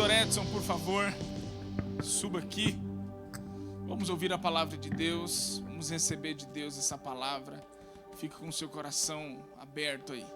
Pastor Edson, por favor, suba aqui. Vamos ouvir a palavra de Deus, vamos receber de Deus essa palavra. Fique com o seu coração aberto aí.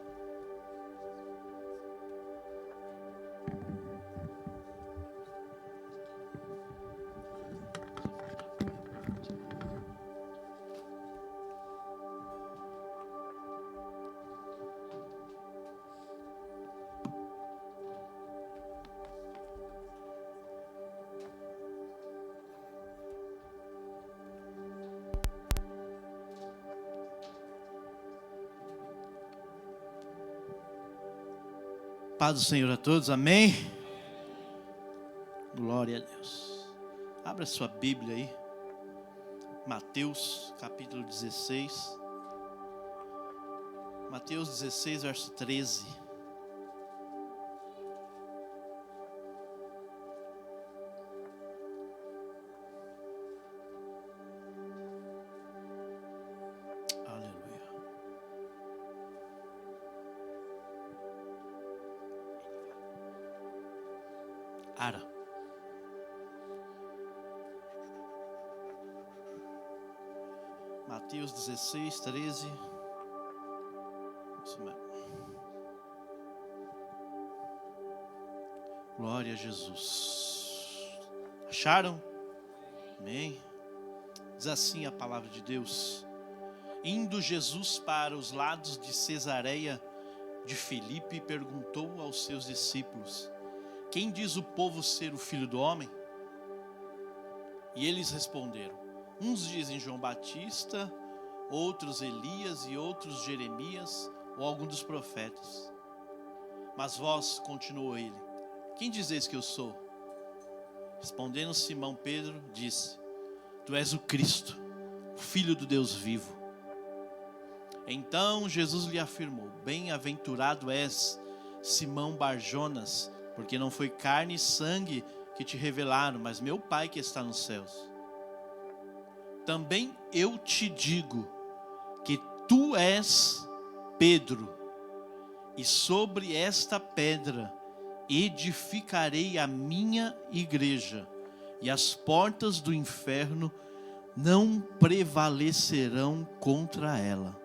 Paz do Senhor a todos, amém? Glória a Deus. Abra sua Bíblia aí, Mateus capítulo 16. Mateus 16, verso 13. Ara. Mateus 16, 13. Isso mesmo. Glória a Jesus. Acharam? Amém. Diz assim a palavra de Deus. Indo Jesus para os lados de Cesareia de Filipe, perguntou aos seus discípulos: quem diz o povo ser o Filho do Homem? E eles responderam: uns dizem João Batista, outros Elias e outros Jeremias ou algum dos profetas. Mas vós, continuou ele, quem dizeis que eu sou? Respondendo Simão Pedro, disse: tu és o Cristo, o Filho do Deus vivo. Então Jesus lhe afirmou: bem-aventurado és, Simão Barjonas, porque não foi carne e sangue que te revelaram, mas meu Pai que está nos céus. Também eu te digo que tu és Pedro, e sobre esta pedra edificarei a minha igreja, e as portas do inferno não prevalecerão contra ela.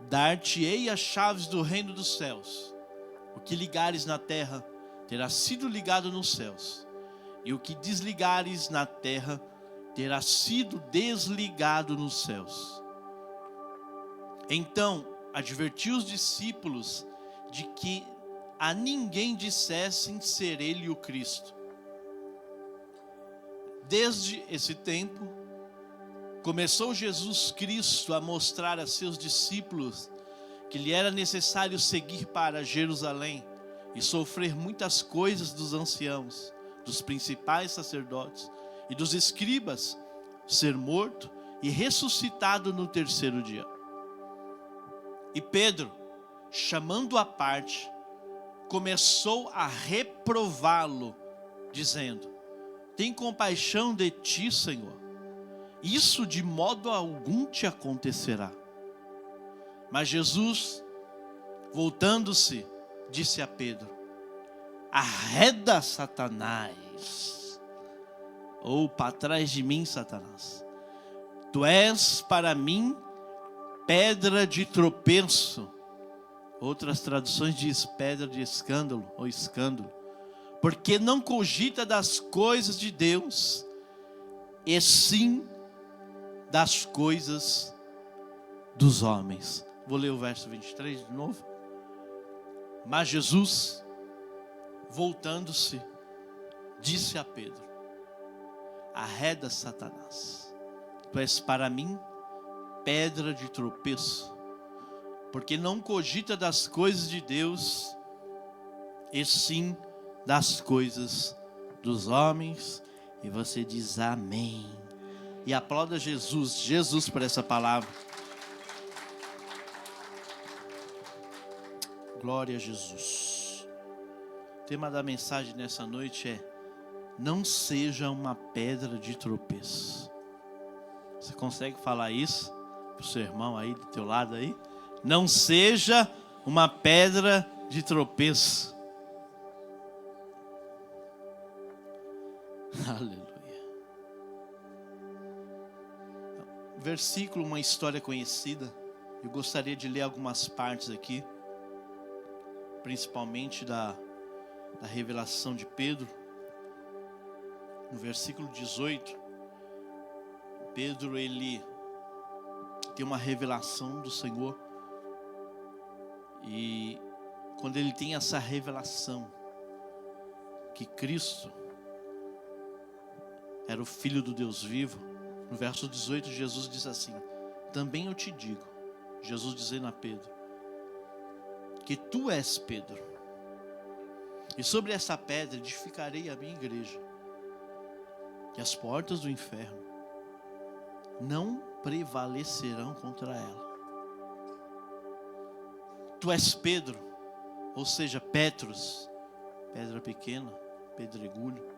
Dar-te-ei as chaves do reino dos céus. O que ligares na terra terá sido ligado nos céus, e o que desligares na terra terá sido desligado nos céus. Então advertiu os discípulos de que a ninguém dissessem ser ele o Cristo. Desde esse tempo, começou Jesus Cristo a mostrar a seus discípulos que lhe era necessário seguir para Jerusalém e sofrer muitas coisas dos anciãos, dos principais sacerdotes e dos escribas, ser morto e ressuscitado no terceiro dia. E Pedro, chamando-o à parte, começou a reprová-lo, dizendo: tem compaixão de ti, Senhor, isso de modo algum te acontecerá. Mas Jesus, voltando-se, disse a Pedro: arreda, Satanás, ou para trás de mim, Satanás. Tu és para mim pedra de tropeço. Outras traduções diz pedra de escândalo ou escândalo, porque não cogita das coisas de Deus, e sim das coisas dos homens. Vou ler o verso 23 de novo. Mas Jesus, voltando-se, disse a Pedro: arreda, Satanás, tu és para mim pedra de tropeço, porque não cogita das coisas de Deus, e sim das coisas dos homens. E você diz amém. E aplauda Jesus por essa palavra. Glória a Jesus. O tema da mensagem nessa noite é: não seja uma pedra de tropeço. Você consegue falar isso para o seu irmão aí do teu lado aí? Não seja uma pedra de tropeço. Aleluia. Versículo, uma história conhecida. Eu gostaria de ler algumas partes aqui, principalmente da revelação de Pedro. No versículo 18, Pedro, ele tem uma revelação do Senhor. E quando ele tem essa revelação que Cristo era o Filho do Deus vivo, no verso 18 Jesus diz assim: também eu te digo, Jesus dizendo a Pedro, que tu és Pedro, e sobre essa pedra edificarei a minha igreja, e as portas do inferno não prevalecerão contra ela. Tu és Pedro, ou seja, Petros, pedra pequena, pedregulho.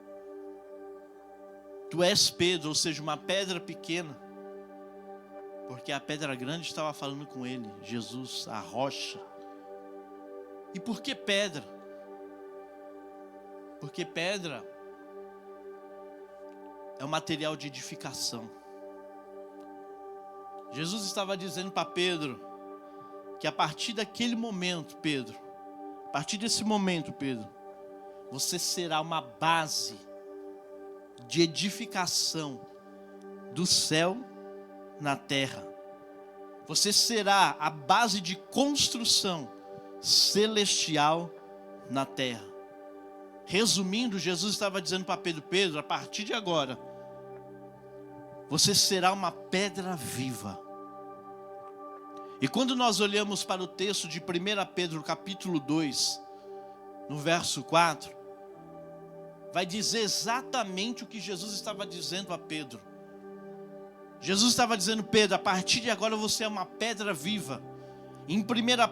Tu és Pedro, ou seja, uma pedra pequena, porque a pedra grande estava falando com ele, Jesus, a rocha. E por que pedra? Porque pedra é um material de edificação. Jesus estava dizendo para Pedro que a partir daquele momento, Pedro, a partir desse momento, Pedro, você será uma base de edificação do céu na terra. Você será a base de construção celestial na terra. Resumindo, Jesus estava dizendo para Pedro: Pedro, a partir de agora, você será uma pedra viva. E quando nós olhamos para o texto de 1 Pedro capítulo 2, no verso 4, vai dizer exatamente o que Jesus estava dizendo a Pedro. Jesus estava dizendo: Pedro, a partir de agora você é uma pedra viva. Em 1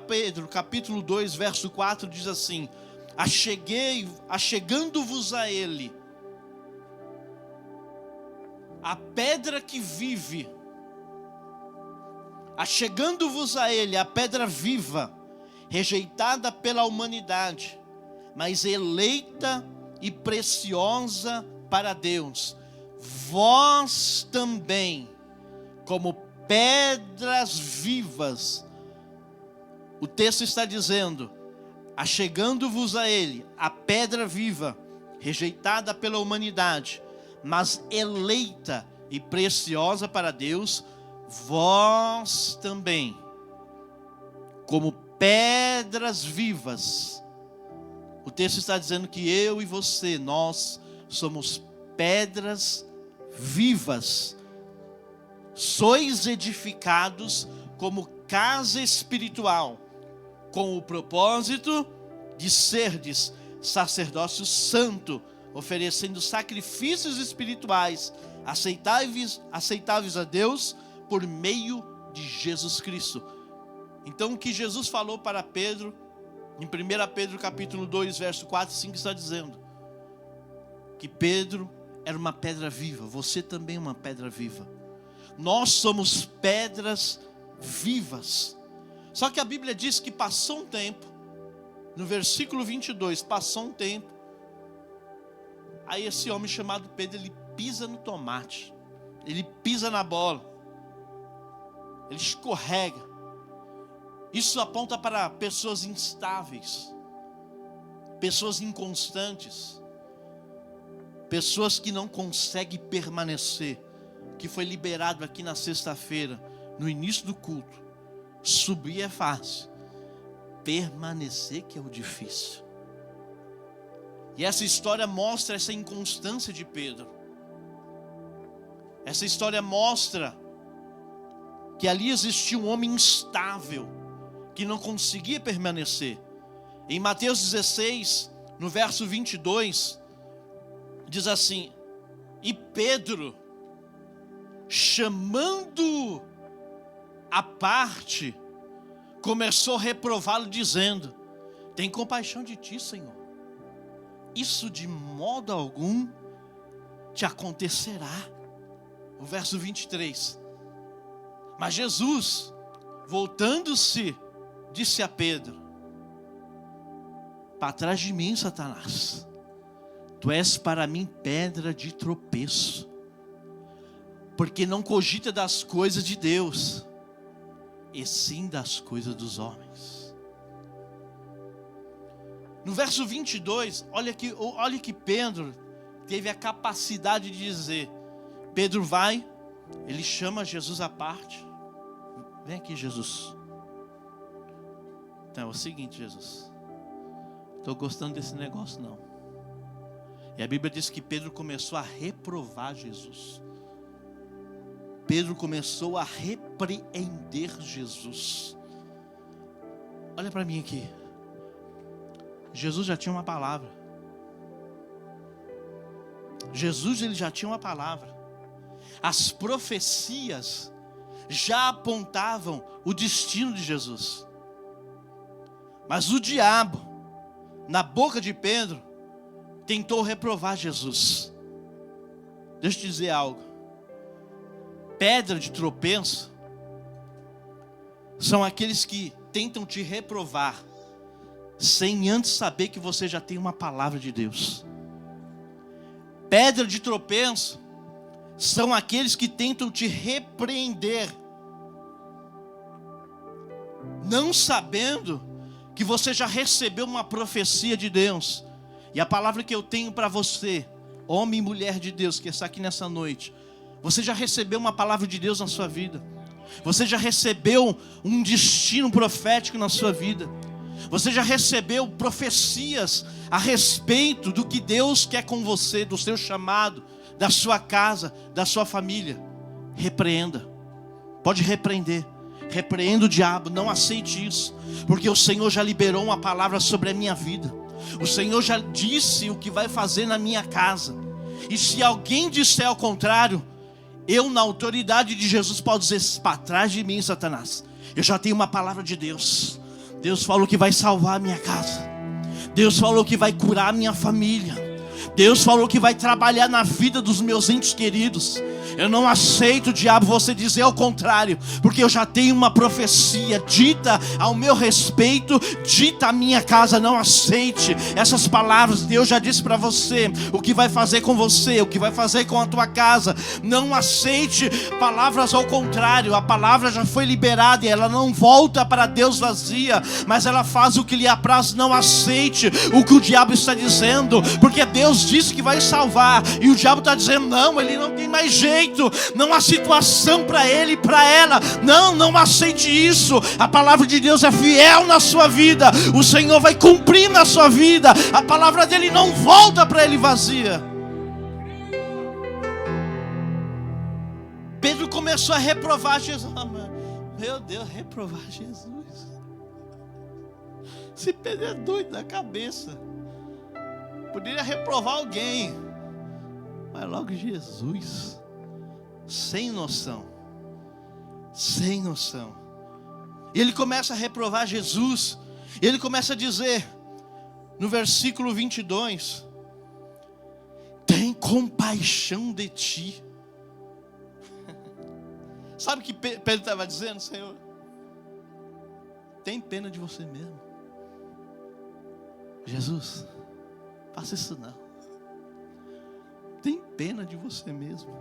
Pedro capítulo 2, verso 4 diz assim: achegando-vos a ele, a pedra que vive, achegando-vos a ele, a pedra viva, rejeitada pela humanidade, mas eleita e preciosa para Deus. Vós também, como pedras vivas, o texto está dizendo, achegando-vos a ele, a pedra viva, rejeitada pela humanidade, mas eleita e preciosa para Deus, vós também, como pedras vivas. O texto está dizendo que eu e você, nós somos pedras vivas. Sois edificados como casa espiritual, com o propósito de serdes sacerdócio santo, oferecendo sacrifícios espirituais aceitáveis a Deus por meio de Jesus Cristo. Então o que Jesus falou para Pedro, em 1 Pedro capítulo 2, verso 4 e 5, está dizendo que Pedro era uma pedra viva, você também é uma pedra viva. Nós somos pedras vivas. Só que a Bíblia diz que passou um tempo, no versículo 22, passou um tempo, aí esse homem chamado Pedro, ele pisa no tomate, ele pisa na bola, ele escorrega. Isso aponta para pessoas instáveis, pessoas inconstantes, pessoas que não conseguem permanecer. Que foi liberado aqui na sexta-feira, no início do culto. Subir é fácil, permanecer que é o difícil. E essa história mostra essa inconstância de Pedro. Essa história mostra que ali existia um homem instável, que não conseguia permanecer. Em Mateus 16, no verso 22, diz assim: e Pedro, chamando à parte, começou a reprová-lo, dizendo: tem compaixão de ti, Senhor, isso de modo algum te acontecerá. O verso 23. Mas Jesus, voltando-se, disse a Pedro: para trás de mim, Satanás, Tu és para mim pedra de tropeço, porque não cogita das coisas de Deus, e sim das coisas dos homens. No verso 22, olha que Pedro teve a capacidade de dizer. Pedro vai, ele chama Jesus à parte. Vem aqui, Jesus. Então é o seguinte, Jesus, estou gostando desse negócio não. E a Bíblia diz que Pedro começou a reprovar Jesus. Pedro começou a repreender Jesus. Olha para mim aqui. Jesus já tinha uma palavra. Jesus, ele já tinha uma palavra. As profecias já apontavam o destino de Jesus. Mas o diabo, na boca de Pedro, tentou reprovar Jesus. Deixa eu te dizer algo. Pedra de tropeço são aqueles que tentam te reprovar sem antes saber que você já tem uma palavra de Deus. Pedra de tropeço são aqueles que tentam te repreender, não sabendo que você já recebeu uma profecia de Deus. E a palavra que eu tenho para você, homem e mulher de Deus que está aqui nessa noite, você já recebeu uma palavra de Deus na sua vida. Você já recebeu um destino profético na sua vida. Você já recebeu profecias a respeito do que Deus quer com você, do seu chamado, da sua casa, da sua família. Repreenda. Pode repreender. Repreenda o diabo, não aceite isso, porque o Senhor já liberou uma palavra sobre a minha vida. O Senhor já disse o que vai fazer na minha casa. E se alguém disser ao contrário, eu, na autoridade de Jesus, posso dizer: para trás de mim, Satanás. Eu já tenho uma palavra de Deus. Deus falou que vai salvar a minha casa. Deus falou que vai curar a minha família. Deus falou que vai trabalhar na vida dos meus entes queridos. Eu não aceito, diabo, você dizer ao contrário, porque eu já tenho uma profecia dita ao meu respeito, dita à minha casa. Não aceite essas palavras. Deus já disse para você o que vai fazer com você, o que vai fazer com a tua casa. Não aceite palavras ao contrário. A palavra já foi liberada e ela não volta para Deus vazia, mas ela faz o que lhe apraz. Não aceite o que o diabo está dizendo, porque Deus disse que vai salvar e o diabo está dizendo: não, ele não tem mais jeito. Não há situação para ele e para ela. Não aceite isso. A palavra de Deus é fiel na sua vida. O Senhor vai cumprir na sua vida. A palavra dele não volta para ele vazia. Pedro começou a reprovar Jesus. Meu Deus, reprovar Jesus. Esse Pedro é doido da cabeça. Poderia reprovar alguém, mas logo Jesus. Sem noção. Sem noção. E ele começa a reprovar Jesus. E ele começa a dizer, no versículo 22, tem compaixão de ti. Sabe o que Pedro estava dizendo, Senhor? Tem pena de você mesmo. Jesus, faça isso não. Tem pena de você mesmo.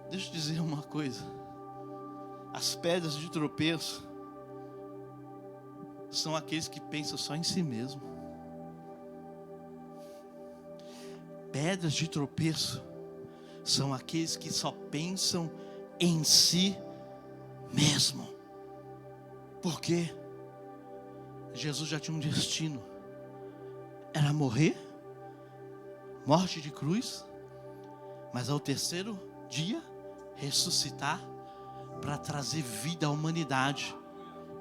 Deixa eu dizer uma coisa. As pedras de tropeço são aqueles que pensam só em si mesmo. Pedras de tropeço são aqueles que só pensam em si mesmo. Por quê? Jesus já tinha um destino. Era morrer, morte de cruz, mas ao terceiro dia ressuscitar para trazer vida à humanidade.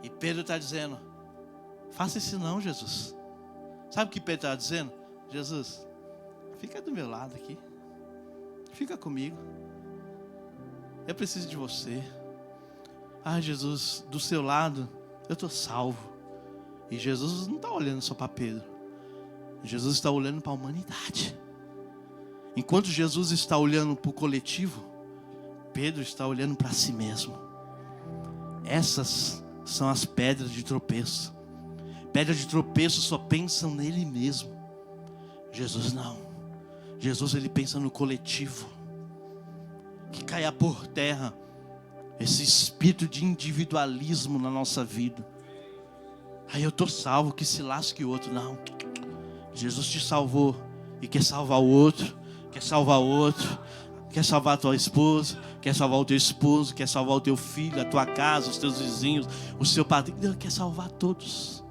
E Pedro está dizendo: faça isso não, Jesus. Sabe o que Pedro está dizendo? Jesus, fica do meu lado aqui, fica comigo, eu preciso de você. Jesus, do seu lado eu estou salvo. E Jesus não está olhando só para Pedro, Jesus está olhando para a humanidade. Enquanto Jesus está olhando para o coletivo, Pedro está olhando para si mesmo. Essas são as pedras de tropeço. Pedras de tropeço só pensam nele mesmo. Jesus não. Jesus, ele pensa no coletivo. Que caia por terra esse espírito de individualismo na nossa vida. Aí eu estou salvo, que se lasque o outro. Não. Jesus te salvou e quer salvar o outro, quer salvar o outro, quer salvar a tua esposa, quer salvar o teu esposo, quer salvar o teu filho, a tua casa, os teus vizinhos, o seu padrinho. Ele quer salvar todos.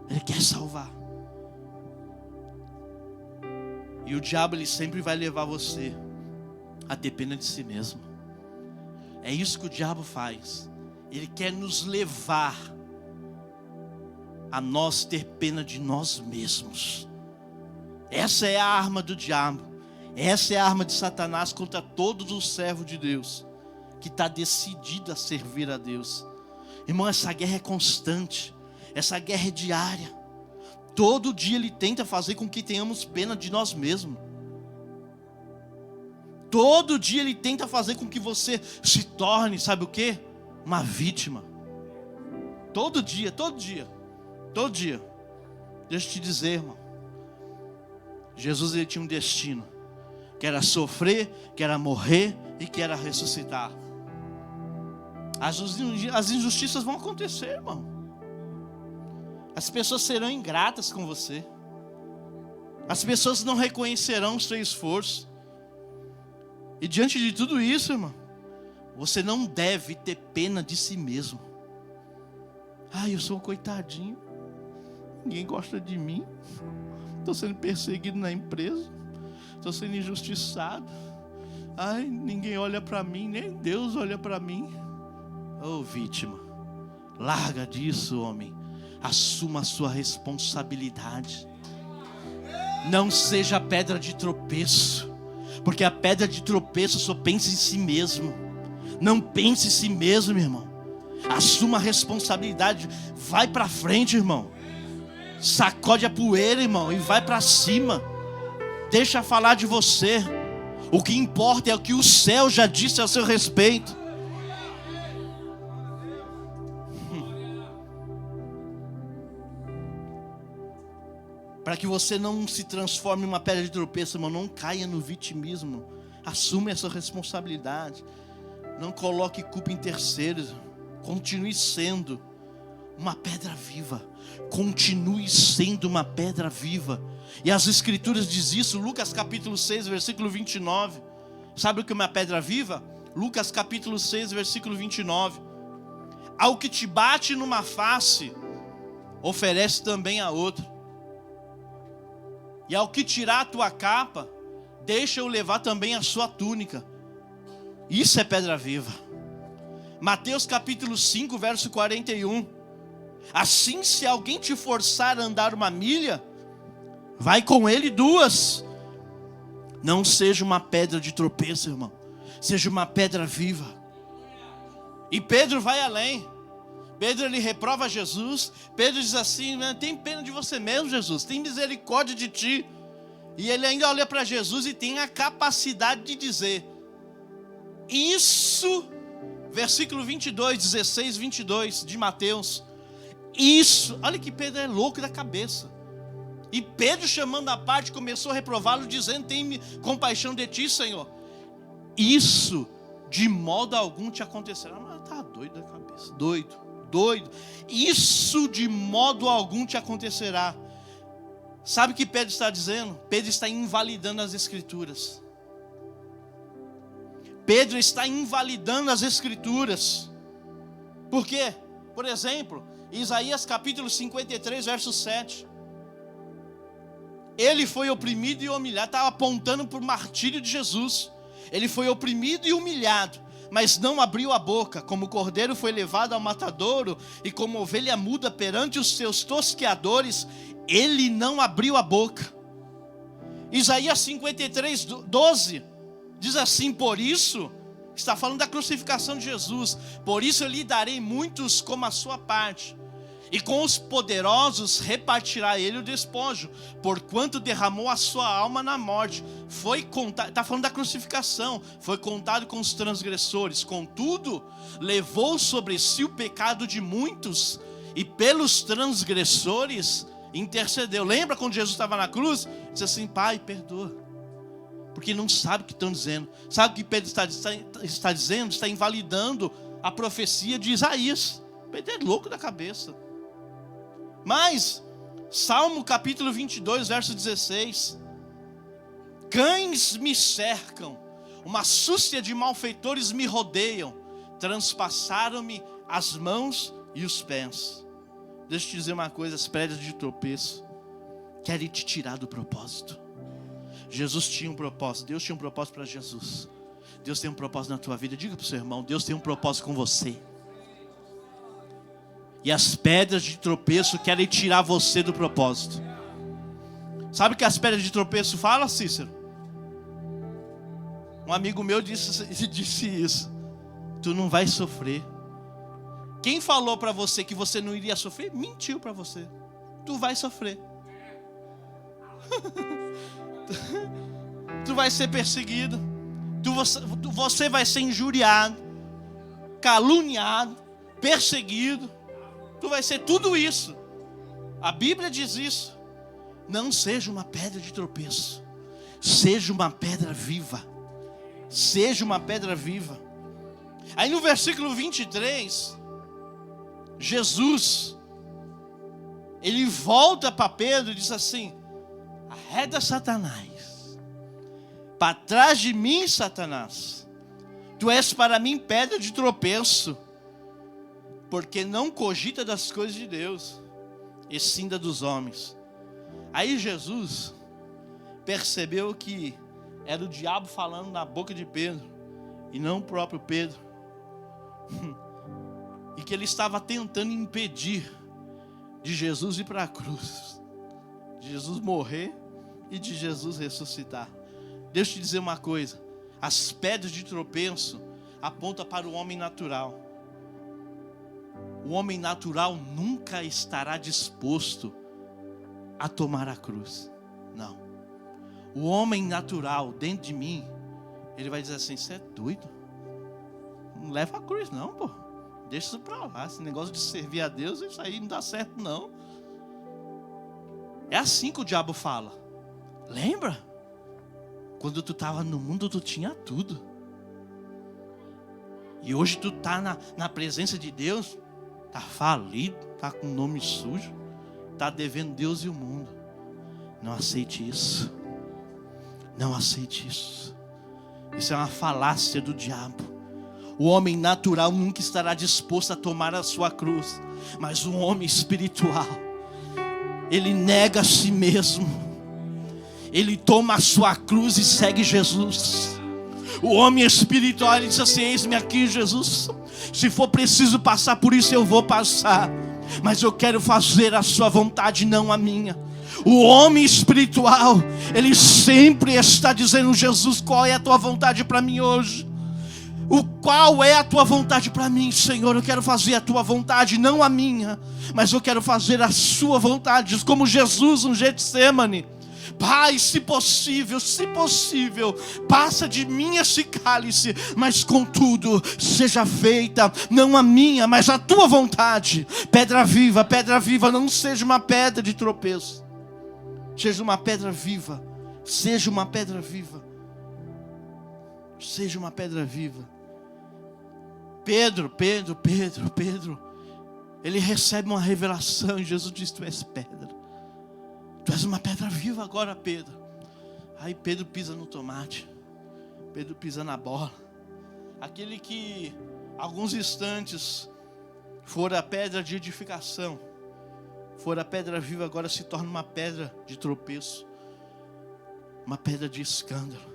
Ele quer salvar. E o diabo, ele sempre vai levar você a ter pena de si mesmo. É isso que o diabo faz. Ele quer nos levar a nós ter pena de nós mesmos. Essa é a arma do diabo. Essa é a arma de Satanás contra todos os servos de Deus que está decidido a servir a Deus. Irmão, essa guerra é constante. Essa guerra é diária. Todo dia ele tenta fazer com que tenhamos pena de nós mesmos. Todo dia ele tenta fazer com que você se torne, sabe o quê? Uma vítima. Todo dia, todo dia. Todo dia. Deixa eu te dizer, irmão. Jesus, ele tinha um destino. Que era sofrer, que era morrer e que era ressuscitar. As injustiças vão acontecer, irmão. As pessoas serão ingratas com você. As pessoas não reconhecerão o seu esforço. E diante de tudo isso, irmão, você não deve ter pena de si mesmo. Eu sou um coitadinho. Ninguém gosta de mim. Estou sendo perseguido na empresa. Estou sendo injustiçado. Ninguém olha para mim, nem Deus olha para mim. Vítima, larga disso, homem. Assuma a sua responsabilidade. Não seja pedra de tropeço. Porque a pedra de tropeço só pensa em si mesmo. Não pense em si mesmo, meu irmão. Assuma a responsabilidade. Vai para frente, irmão. Sacode a poeira, irmão, e vai para cima. Deixa falar de você. O que importa é o que o céu já disse a seu respeito. Para que você não se transforme em uma pedra de tropeço, irmão, não caia no vitimismo. Assume essa responsabilidade. Não coloque culpa em terceiros. Continue sendo uma pedra viva. Continue sendo uma pedra viva. E as escrituras dizem isso, Lucas capítulo 6, versículo 29. Sabe o que é uma pedra viva? Lucas capítulo 6, versículo 29. Ao que te bate numa face, oferece também a outra. E ao que tirar a tua capa, deixa-o levar também a sua túnica. Isso é pedra viva. Mateus capítulo 5, verso 41. Assim, se alguém te forçar a andar 1 milha, vai com ele 2. Não seja uma pedra de tropeço, irmão. Seja uma pedra viva. E Pedro vai além. Pedro, ele reprova Jesus. Pedro diz assim: tem pena de você mesmo, Jesus. Tem misericórdia de ti. E ele ainda olha para Jesus e tem a capacidade de dizer isso. Versículo 22, 16, 22 de Mateus. Isso, olha que Pedro é louco da cabeça. E Pedro, chamando a parte, começou a reprová-lo, dizendo: tem compaixão de ti, Senhor. Isso de modo algum te acontecerá. Mas tá doido da cabeça, doido. Isso de modo algum te acontecerá. Sabe o que Pedro está dizendo? Pedro está invalidando as escrituras. Pedro está invalidando as escrituras. Por quê? Por exemplo, Isaías capítulo 53, verso 7. Ele foi oprimido e humilhado. Estava apontando para o martírio de Jesus. Ele foi oprimido e humilhado, mas não abriu a boca. Como o cordeiro foi levado ao matadouro, e como ovelha muda perante os seus tosqueadores, ele não abriu a boca. Isaías 53, 12 diz assim: por isso, está falando da crucificação de Jesus, por isso eu lhe darei muitos como a sua parte, e com os poderosos repartirá ele o despojo, porquanto derramou a sua alma na morte. Foi contado, está falando da crucificação, foi contado com os transgressores, contudo, levou sobre si o pecado de muitos, e pelos transgressores intercedeu. Lembra quando Jesus estava na cruz? Disse assim: Pai, perdoa, porque não sabe o que estão dizendo. Sabe o que Pedro está dizendo? Está invalidando a profecia de Isaías. Pedro é louco da cabeça. Mas Salmo capítulo 22, verso 16: cães me cercam, uma súcia de malfeitores me rodeiam, transpassaram-me as mãos e os pés. Deixa eu te dizer uma coisa: as pedras de tropeço querem te tirar do propósito. Jesus tinha um propósito, Deus tinha um propósito para Jesus. Deus tem um propósito na tua vida. Diga para o seu irmão: Deus tem um propósito com você. E as pedras de tropeço querem tirar você do propósito. Sabe o que as pedras de tropeço falam, Cícero? Um amigo meu disse isso: tu não vai sofrer. Quem falou para você que você não iria sofrer, mentiu para você. Tu vai sofrer. Tu vai ser perseguido. Você vai ser injuriado, caluniado, perseguido. Tu vai ser tudo isso. A Bíblia diz isso. Não seja uma pedra de tropeço. Seja uma pedra viva. Seja uma pedra viva. Aí no versículo 23, Jesus, ele volta para Pedro e diz assim: arreda Satanás, para trás de mim, Satanás. Tu és para mim pedra de tropeço, porque não cogita das coisas de Deus, e sim da dos homens. Aí Jesus percebeu que era o diabo falando na boca de Pedro, e não o próprio Pedro. E que ele estava tentando impedir de Jesus ir para a cruz, de Jesus morrer e de Jesus ressuscitar. Deixa eu te dizer uma coisa: as pedras de tropeço apontam para o homem natural. O homem natural nunca estará disposto a tomar a cruz. Não. O homem natural dentro de mim, ele vai dizer assim: você é doido? Não leva a cruz não, pô. Deixa isso pra lá. Esse negócio de servir a Deus, isso aí não dá certo não. É assim que o diabo fala. Lembra? Quando tu estava no mundo, tu tinha tudo. E hoje tu está na presença de Deus, está falido, está com o nome sujo, está devendo Deus e o mundo. Não aceite isso. Não aceite isso. Isso é uma falácia do diabo. O homem natural nunca estará disposto a tomar a sua cruz, mas o homem espiritual, ele nega a si mesmo, ele toma a sua cruz e segue Jesus. O homem espiritual, ele diz assim: eis-me aqui, Jesus, se for preciso passar por isso eu vou passar, mas eu quero fazer a sua vontade, não a minha. O homem espiritual, ele sempre está dizendo: Jesus, qual é a tua vontade para mim hoje? Qual é a tua vontade para mim, Senhor? Eu quero fazer a tua vontade, não a minha, mas eu quero fazer a sua vontade, como Jesus no Getsêmani. Pai, se possível, passa de mim esse cálice, mas contudo, seja feita, não a minha, mas a tua vontade. Pedra viva, não seja uma pedra de tropeço. Seja uma pedra viva, seja uma pedra viva. Seja uma pedra viva. Pedro, ele recebe uma revelação e Jesus diz: tu és pedra. Tu és uma pedra viva agora, Pedro. Aí Pedro pisa no tomate. Pedro pisa na bola. Aquele que alguns instantes fora pedra de edificação, fora pedra viva, agora se torna uma pedra de tropeço, uma pedra de escândalo.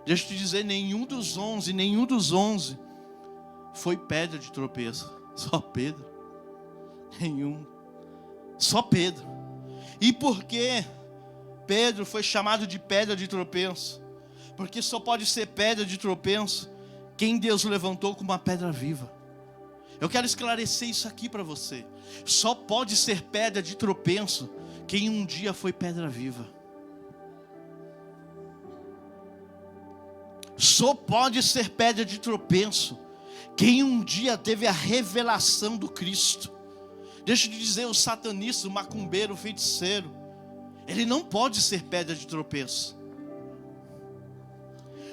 Deixa eu te dizer, nenhum dos 11 foi pedra de tropeço. Só Pedro. Nenhum. Só Pedro. E por que Pedro foi chamado de pedra de tropeço? Porque só pode ser pedra de tropeço quem Deus levantou como uma pedra viva. Eu quero esclarecer isso aqui para você. Só pode ser pedra de tropeço quem um dia foi pedra viva. Só pode ser pedra de tropeço quem um dia teve a revelação do Cristo. Deixa eu te dizer, o satanista, o macumbeiro, o feiticeiro, ele não pode ser pedra de tropeço.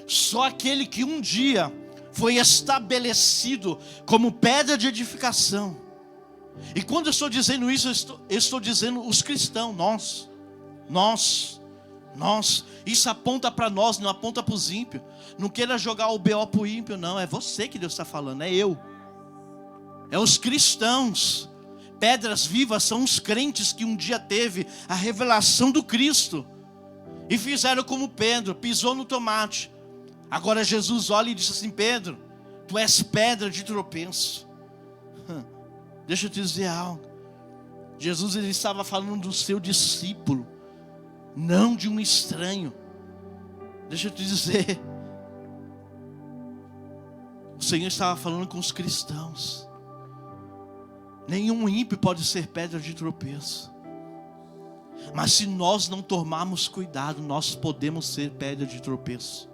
Só aquele que um dia foi estabelecido como pedra de edificação. E quando eu estou dizendo isso, eu estou dizendo os cristãos, nós. Isso aponta para nós, não aponta para os ímpios. Não queira jogar o BO para o ímpio, não. É você que Deus está falando, é eu. É os cristãos. Pedras vivas são os crentes que um dia teve a revelação do Cristo. E fizeram como Pedro, pisou no tomate. Agora Jesus olha e diz assim: Pedro, tu és pedra de tropeço. Deixa eu te dizer algo. Jesus, ele estava falando do seu discípulo, não de um estranho. Deixa eu te dizer, o Senhor estava falando com os cristãos. Nenhum ímpio pode ser pedra de tropeço. Mas se nós não tomarmos cuidado, nós podemos ser pedra de tropeço.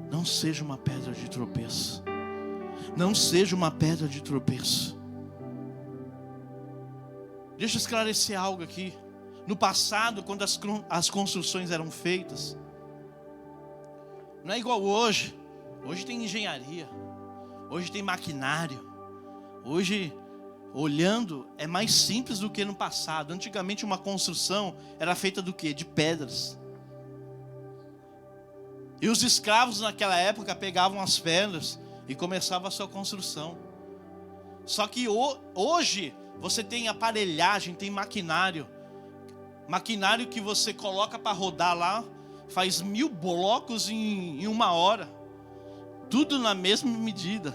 Não seja uma pedra de tropeço. Não seja uma pedra de tropeço. Deixa eu esclarecer algo aqui. No passado, quando as construções eram feitas, não é igual hoje. Hoje tem engenharia, hoje tem maquinário. Hoje, olhando, é mais simples do que no passado. Antigamente uma construção era feita do quê? De pedras. E os escravos naquela época pegavam as pedras e começavam a sua construção. Só que hoje você tem aparelhagem, tem maquinário. Maquinário que você coloca para rodar lá, faz 1000 blocos em 1 hora. Tudo na mesma medida,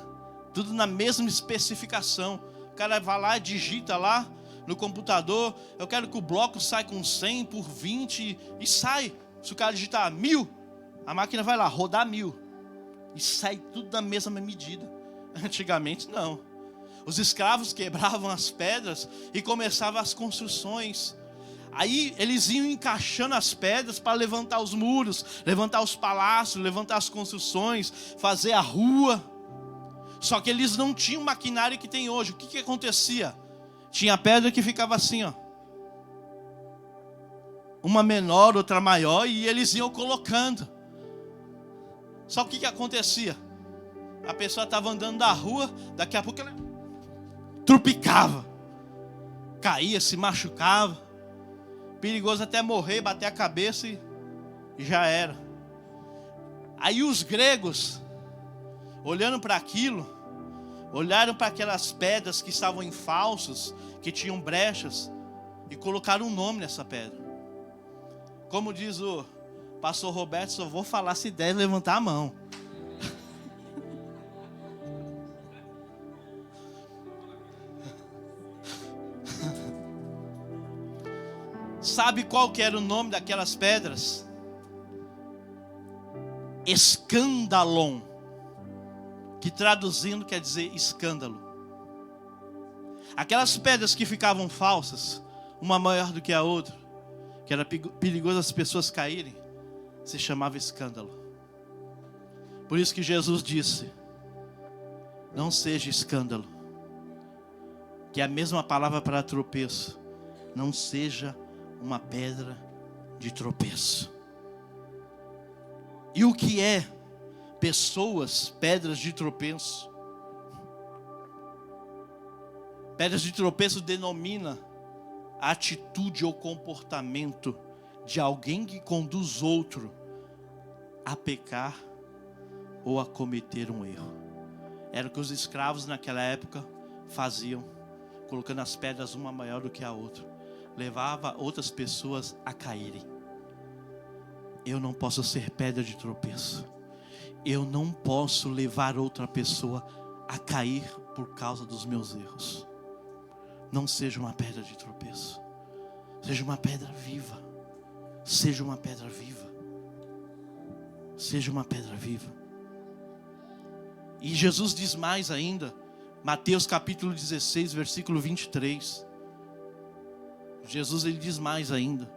tudo na mesma especificação. O cara vai lá, digita lá no computador: eu quero que o bloco saia com 100 por 20 e sai. Se o cara digitar 1000, a máquina vai lá, rodar 1000 e sai tudo na mesma medida. Antigamente não. Os escravos quebravam as pedras e começavam as construções. Aí eles iam encaixando as pedras para levantar os muros, levantar os palácios, levantar as construções, fazer a rua. Só que eles não tinham o maquinário que tem hoje. O que acontecia? Tinha pedra que ficava assim, ó. Uma menor, outra maior, e eles iam colocando. Só que o que acontecia? A pessoa estava andando na rua, daqui a pouco ela trupicava, caía, se machucava, perigoso até morrer, bater a cabeça e já era. Aí os gregos, olhando para aquilo, olharam para aquelas pedras que estavam em falsos, que tinham brechas, e colocaram um nome nessa pedra. Como diz o pastor Roberto, só vou falar se der levantar a mão. Sabe qual que era o nome daquelas pedras? Escandalon, que traduzindo quer dizer escândalo. Aquelas pedras que ficavam falsas, uma maior do que a outra, que era perigoso as pessoas caírem, se chamava escândalo. Por isso que Jesus disse: não seja escândalo, que é a mesma palavra para tropeço. Não seja uma pedra de tropeço. E o que é pessoas, pedras de tropeço? Pedras de tropeço denomina a atitude ou comportamento de alguém que conduz outro a pecar ou a cometer um erro. Era o que os escravos naquela época faziam, colocando as pedras uma maior do que a outra. Levava outras pessoas a caírem. Eu não posso ser pedra de tropeço. Eu não posso levar outra pessoa a cair por causa dos meus erros. Não seja uma pedra de tropeço. Seja uma pedra viva. Seja uma pedra viva. Seja uma pedra viva. E Jesus diz mais ainda. Mateus capítulo 16, versículo 23. Jesus, ele diz mais ainda.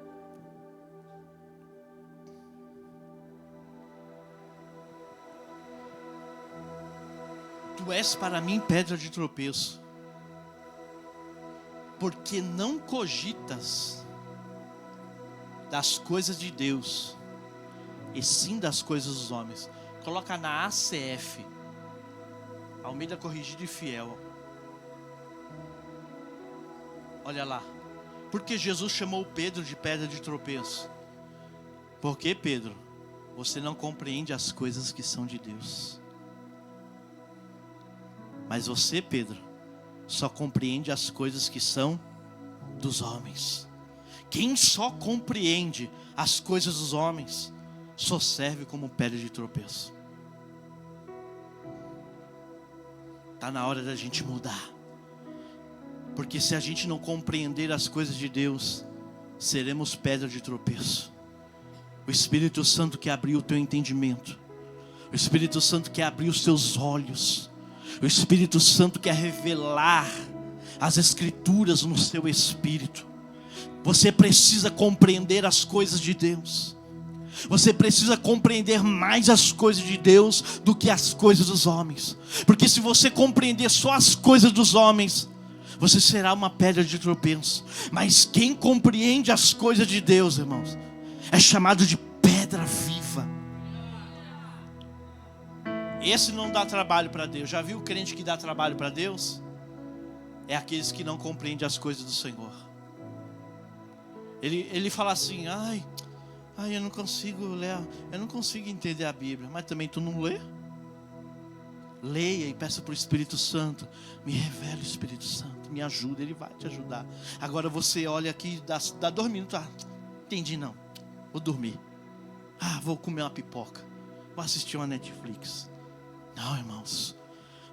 Tu és para mim pedra de tropeço. porque não cogitas das coisas de Deus, e sim das coisas dos homens. Coloca na ACF, Almeida Corrigida e Fiel. Olha lá. Porque Jesus chamou Pedro de pedra de tropeço? Porque, Pedro, você não compreende as coisas que são de Deus. Mas você, Pedro, só compreende as coisas que são dos homens. Quem só compreende as coisas dos homens, só serve como pedra de tropeço. Está na hora da gente mudar. Porque se a gente não compreender as coisas de Deus, seremos pedra de tropeço. O Espírito Santo quer abrir o teu entendimento. O Espírito Santo quer abrir os teus olhos. O Espírito Santo quer revelar as Escrituras no seu espírito. Você precisa compreender as coisas de Deus. Você precisa compreender mais as coisas de Deus do que as coisas dos homens. Porque se você compreender só as coisas dos homens, você será uma pedra de tropeço. Mas quem compreende as coisas de Deus, irmãos, é chamado de pedra viva. Esse não dá trabalho para Deus. Já viu o crente que dá trabalho para Deus? É aqueles que não compreendem as coisas do Senhor. Ele fala assim: ai, eu não consigo ler, eu não consigo entender a Bíblia. Mas também tu não lê? Leia e peça para o Espírito Santo: me revela, Espírito Santo, me ajuda. Ele vai te ajudar. Agora você olha aqui, dá 2 minutos. Entendi não, vou dormir. Vou comer uma pipoca, vou assistir uma Netflix. Não, irmãos,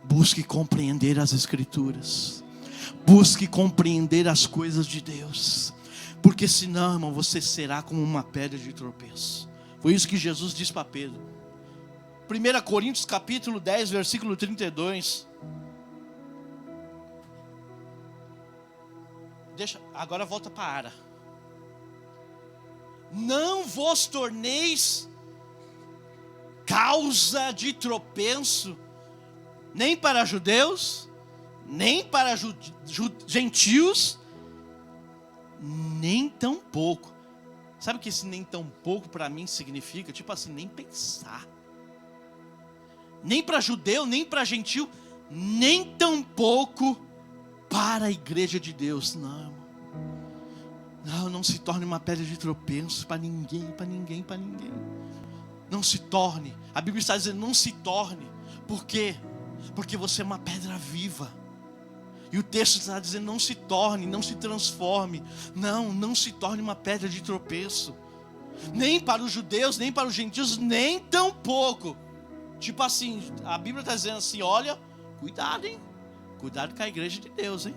busque compreender as Escrituras. Busque compreender as coisas de Deus. Porque senão, irmão, você será como uma pedra de tropeço. Foi isso que Jesus disse para Pedro. 1 Coríntios capítulo 10, versículo 32. Agora volta para a Ara. Não vos torneis causa de tropeço, nem para judeus, nem para gentios, nem tão pouco. Sabe o que esse nem tão pouco para mim significa? Tipo assim, nem pensar. Nem para judeu, nem para gentio, nem tão pouco para a igreja de Deus. Não, não se torne uma pedra de tropeço para ninguém, para ninguém, para ninguém. Não se torne. A Bíblia está dizendo: não se torne. Por quê? Porque você é uma pedra viva. E o texto está dizendo: não se torne, não se transforme. Não se torne uma pedra de tropeço. Nem para os judeus, nem para os gentios, nem tão pouco. Tipo assim, a Bíblia está dizendo assim: olha, cuidado, hein? Cuidado com a igreja de Deus, hein?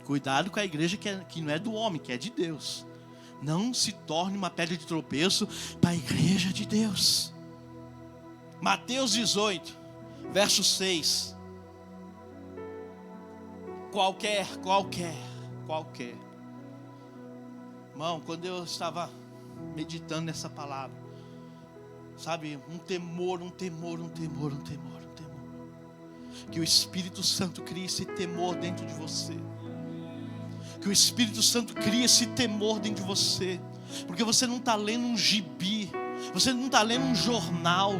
Cuidado com a igreja que não é do homem, que é de Deus. Não se torne uma pedra de tropeço para a igreja de Deus. Mateus 18, verso 6. Qualquer. Irmão, quando eu estava meditando nessa palavra, sabe, um temor. Que o Espírito Santo crie esse temor dentro de você. Que o Espírito Santo crie esse temor dentro de você. Porque você não está lendo um gibi, você não está lendo um jornal,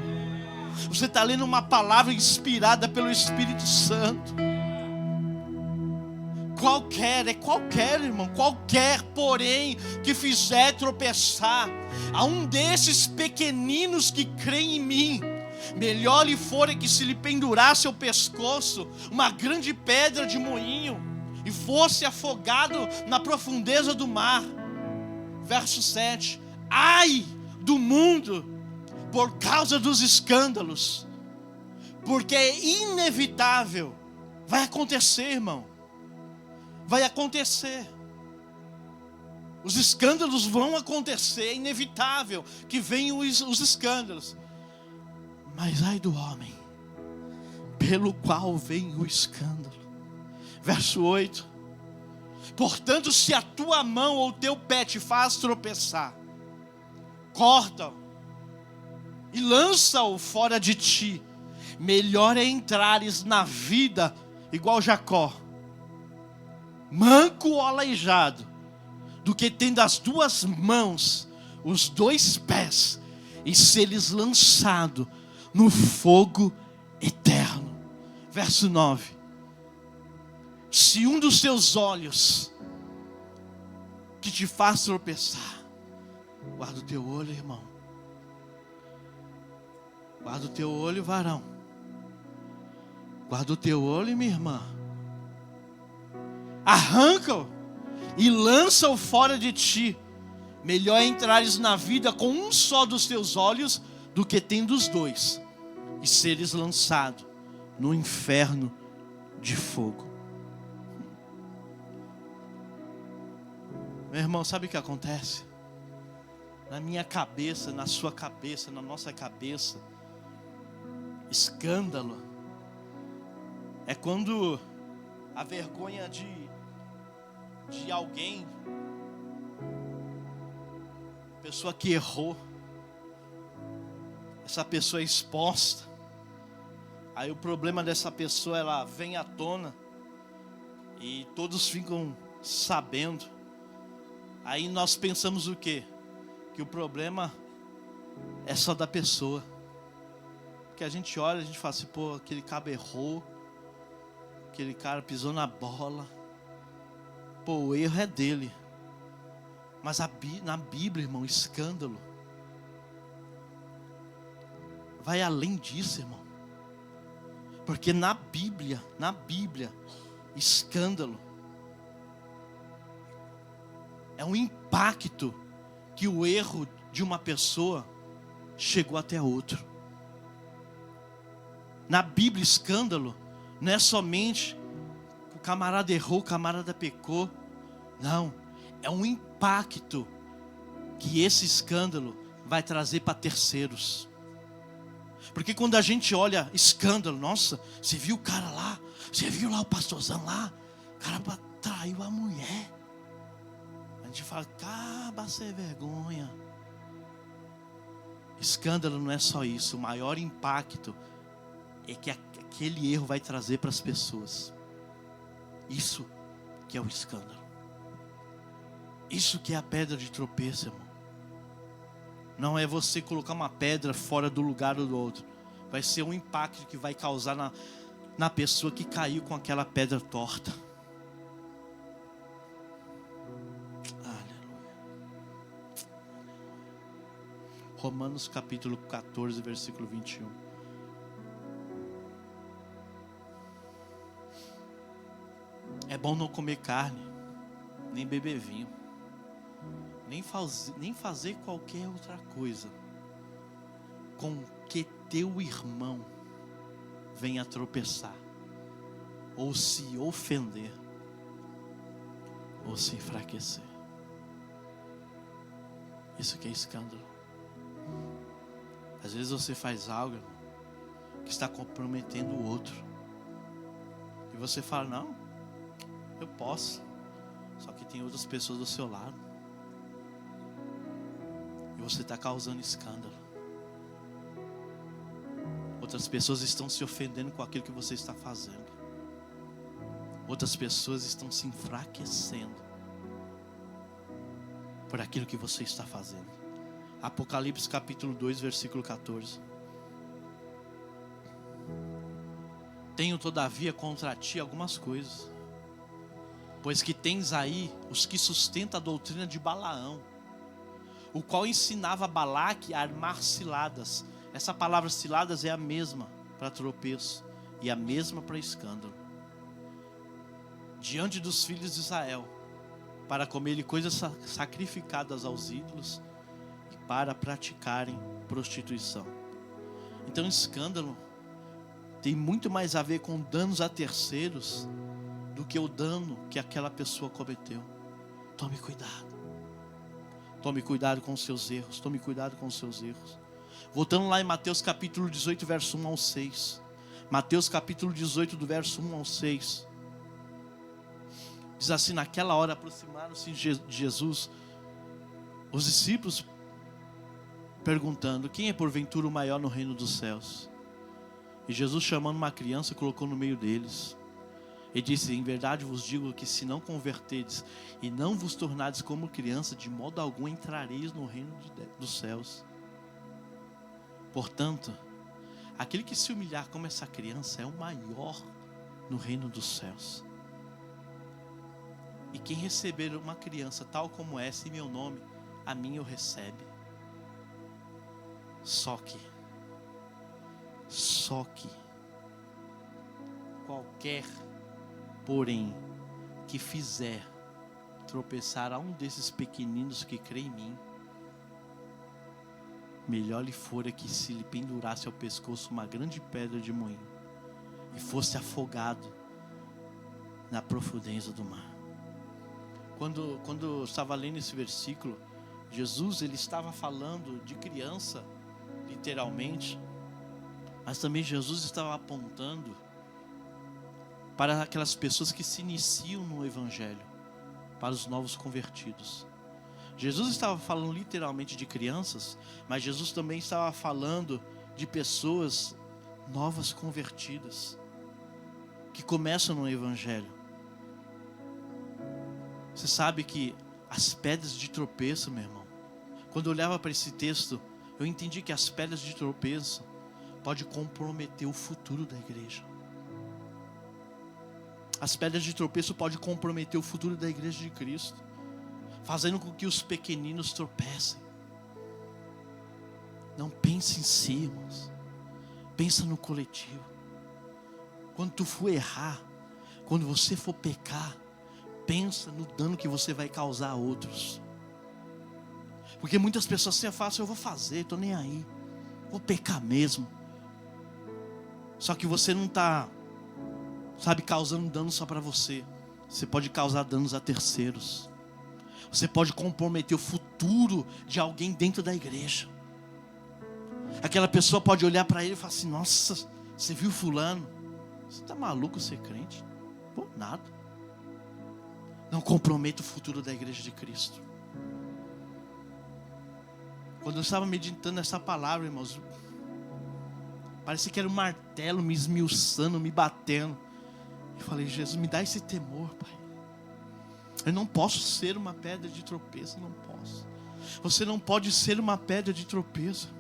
você está lendo uma palavra inspirada pelo Espírito Santo. Qualquer, irmão, qualquer, porém, que fizer tropeçar a um desses pequeninos que creem em mim, melhor lhe fora que se lhe pendurasse ao pescoço uma grande pedra de moinho e fosse afogado na profundeza do mar. Verso 7. Ai do mundo por causa dos escândalos, porque é inevitável. Vai acontecer, irmão. Vai acontecer. Os escândalos vão acontecer. É inevitável que venham os escândalos. Mas ai do homem pelo qual vem o escândalo. Verso 8. Portanto, se a tua mão ou o teu pé te faz tropeçar, corta-o e lança-o fora de ti. Melhor é entrares na vida igual Jacó manco ou aleijado, do que tendo as 2 mãos, os 2 pés, e seres lançado no fogo eterno. Verso 9. Se um dos teus olhos que te faz tropeçar, guarda o teu olho, irmão. Guarda o teu olho, varão. Guarda o teu olho, minha irmã. Arranca-o e lança-o fora de ti. Melhor é entrares na vida com um só dos teus olhos do que tendo os 2 e seres lançado no inferno de fogo. Meu irmão, sabe o que acontece? Na minha cabeça, na sua cabeça, na nossa cabeça, escândalo é quando a vergonha de alguém, pessoa que errou, essa pessoa é exposta, aí o problema dessa pessoa, ela vem à tona e todos ficam sabendo. Aí nós pensamos o quê? Que o problema é só da pessoa. Porque a gente olha, a gente fala assim, pô, aquele cabo errou, aquele cara pisou na bola, pô, o erro é dele. Mas na Bíblia, irmão, escândalo vai além disso, irmão. Porque na Bíblia, escândalo é um impacto que o erro de uma pessoa chegou até outro. Na Bíblia, escândalo não é somente o camarada errou, o camarada pecou. Não, é um impacto que esse escândalo vai trazer para terceiros. Porque quando a gente olha escândalo, nossa, você viu o cara lá, você viu lá o pastorzão lá, o cara traiu a mulher. A gente fala, acaba sem vergonha. Escândalo não é só isso, o maior impacto é que aquele erro vai trazer para as pessoas. Isso que é o escândalo. Isso que é a pedra de tropeço, irmão. Não é você colocar uma pedra fora do lugar ou do outro. Vai ser um impacto que vai causar na pessoa que caiu com aquela pedra torta. Aleluia. Romanos capítulo 14, versículo 21. É bom não comer carne, nem beber vinho, nem fazer qualquer outra coisa com que teu irmão venha tropeçar, ou se ofender, ou se enfraquecer. Isso que é escândalo. Às vezes você faz algo, irmão, que está comprometendo o outro, e você fala, não, eu posso, só que tem outras pessoas do seu lado, e você está causando escândalo. Outras pessoas estão se ofendendo com aquilo que você está fazendo. Outras pessoas estão se enfraquecendo por aquilo que você está fazendo. Apocalipse capítulo 2, versículo 14. Tenho todavia contra ti algumas coisas, pois que tens aí os que sustentam a doutrina de Balaão, o qual ensinava Balaque a armar ciladas. Essa palavra ciladas é a mesma para tropeço e a mesma para escândalo, diante dos filhos de Israel, para comerem coisas sacrificadas aos ídolos e para praticarem prostituição. Então escândalo tem muito mais a ver com danos a terceiros do que o dano que aquela pessoa cometeu. Tome cuidado. Tome cuidado com os seus erros. Tome cuidado com os seus erros. Voltando lá em Mateus capítulo 18, verso 1 ao 6. Mateus capítulo 18, do verso 1 ao 6. Diz assim: naquela hora aproximaram-se de Jesus os discípulos, perguntando: quem é porventura o maior no reino dos céus? E Jesus, chamando uma criança, colocou no meio deles. Ele disse: em verdade vos digo que se não converterdes e não vos tornardes como criança, de modo algum entrareis no reino dos céus. Portanto, aquele que se humilhar como essa criança é o maior no reino dos céus. E quem receber uma criança tal como essa em meu nome, a mim o recebe. Só que qualquer, porém, que fizer tropeçar a um desses pequeninos que crê em mim, melhor lhe fora que se lhe pendurasse ao pescoço uma grande pedra de moinho e fosse afogado na profundeza do mar. Quando eu estava lendo esse versículo, Jesus ele estava falando de criança, literalmente, mas também Jesus estava apontando para aquelas pessoas que se iniciam no Evangelho, para os novos convertidos. Jesus estava falando literalmente de crianças, mas Jesus também estava falando de pessoas novas convertidas, que começam no Evangelho. Você sabe que as pedras de tropeço, meu irmão, quando eu olhava para esse texto, eu entendi que as pedras de tropeço podem comprometer o futuro da igreja. As pedras de tropeço podem comprometer o futuro da igreja de Cristo, fazendo com que os pequeninos tropecem. Não pense em si, irmãos. Pensa no coletivo. Quando tu for errar, quando você for pecar, pensa no dano que você vai causar a outros. Porque muitas pessoas se afastam: eu vou fazer, estou nem aí, vou pecar mesmo. Só que você não está, causando dano só para você. Você pode causar danos a terceiros. Você pode comprometer o futuro de alguém dentro da igreja. Aquela pessoa pode olhar para ele e falar assim: nossa, você viu fulano? Você está maluco ser crente? Pô, nada. Não comprometa o futuro da igreja de Cristo. Quando eu estava meditando nessa palavra, irmãos, parecia que era um martelo me esmiuçando, me batendo. Eu falei: Jesus, me dá esse temor, Pai. Eu não posso ser uma pedra de tropeço, não posso. Você não pode ser uma pedra de tropeço.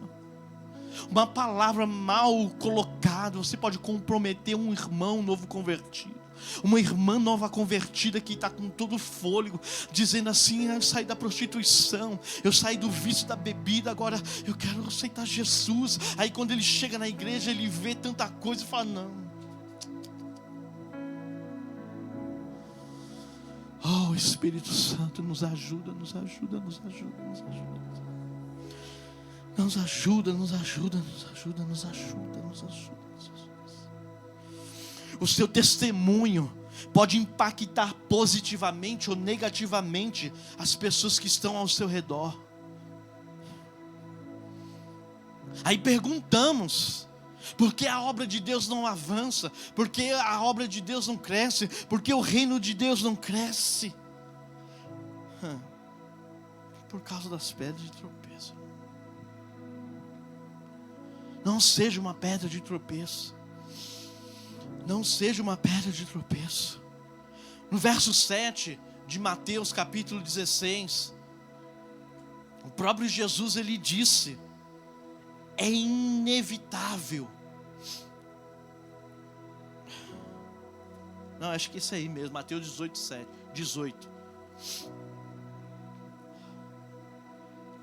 Uma palavra mal colocada, você pode comprometer um irmão novo convertido, uma irmã nova convertida que está com todo o fôlego, dizendo assim: eu saí da prostituição, eu saí do vício da bebida, agora eu quero aceitar Jesus. Aí quando ele chega na igreja, ele vê tanta coisa e fala: não. Oh, Espírito Santo, nos ajuda, nos ajuda, nos ajuda, nos ajuda. Nos ajuda, nos ajuda, nos ajuda, nos ajuda, nos ajuda, nos ajuda. O seu testemunho pode impactar positivamente ou negativamente as pessoas que estão ao seu redor. Aí perguntamos: por que a obra de Deus não avança? Por que a obra de Deus não cresce? Por que o reino de Deus não cresce? Por causa das pedras de tropeço. Não seja uma pedra de tropeço. Não seja uma pedra de tropeço. No verso 7 de Mateus capítulo 16, o próprio Jesus ele disse: é inevitável. Não, acho que isso aí mesmo, Mateus 18.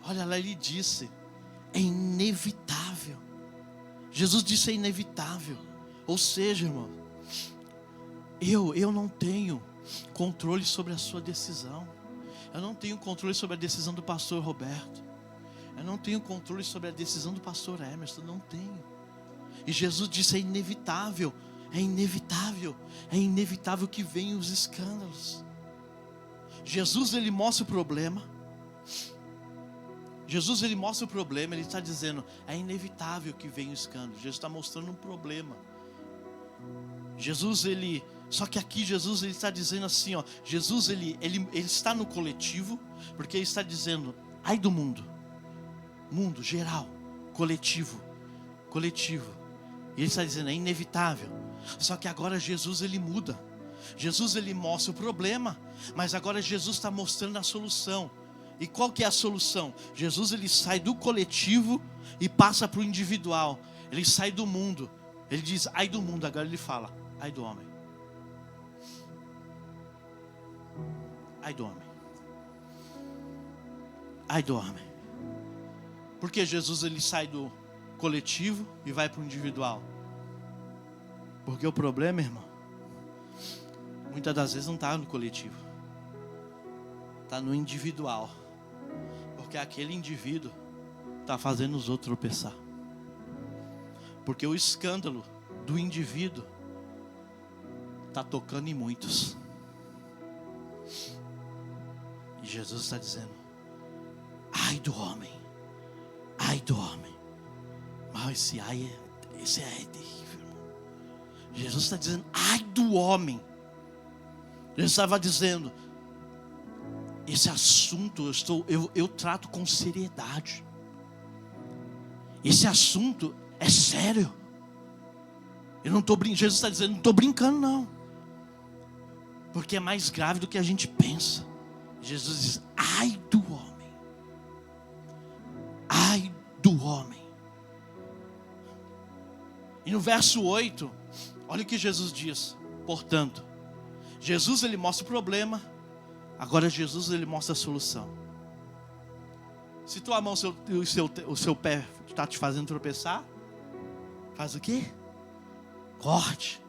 Olha lá, ele disse: é inevitável. Jesus disse: é inevitável. Ou seja, irmão, eu não tenho controle sobre a sua decisão. Eu não tenho controle sobre a decisão do pastor Roberto. Eu não tenho controle sobre a decisão do pastor Emerson. Não tenho. E Jesus disse: é inevitável. É inevitável. É inevitável que venham os escândalos. Jesus ele mostra o problema. Jesus ele mostra o problema. Ele está dizendo: é inevitável que venha o escândalo. Jesus está mostrando um problema. Só que aqui Jesus ele está dizendo assim, ó, Jesus ele está no coletivo, porque ele está dizendo: ai do mundo geral, coletivo. E ele está dizendo: é inevitável. Só que agora Jesus ele muda. Jesus ele mostra o problema, mas agora Jesus está mostrando a solução. E qual que é a solução? Jesus ele sai do coletivo e passa para o individual. Ele sai do mundo. Ele diz, ai do mundo. Agora ele fala, ai do homem. Ai do homem. Ai do homem. Porque Jesus ele sai do coletivo e vai para o individual. Porque o problema, irmão, muitas das vezes não está no coletivo, está no individual. Porque aquele indivíduo está fazendo os outros tropeçar. Porque o escândalo do indivíduo está tocando em muitos. E Jesus está dizendo, ai do homem, ai do homem. Mas esse ai é terrível, irmão. Jesus está dizendo, ai do homem. Jesus estava dizendo, esse assunto eu trato com seriedade. Esse assunto é sério. Eu não estou brincando. Jesus está dizendo, não estou brincando não. Porque é mais grave do que a gente pensa. Jesus diz, ai do homem. Ai do homem. E no verso 8, olha o que Jesus diz. Portanto, Jesus ele mostra o problema. Agora Jesus ele mostra a solução. Se tua mão, o seu pé está te fazendo tropeçar, faz o quê? Corte.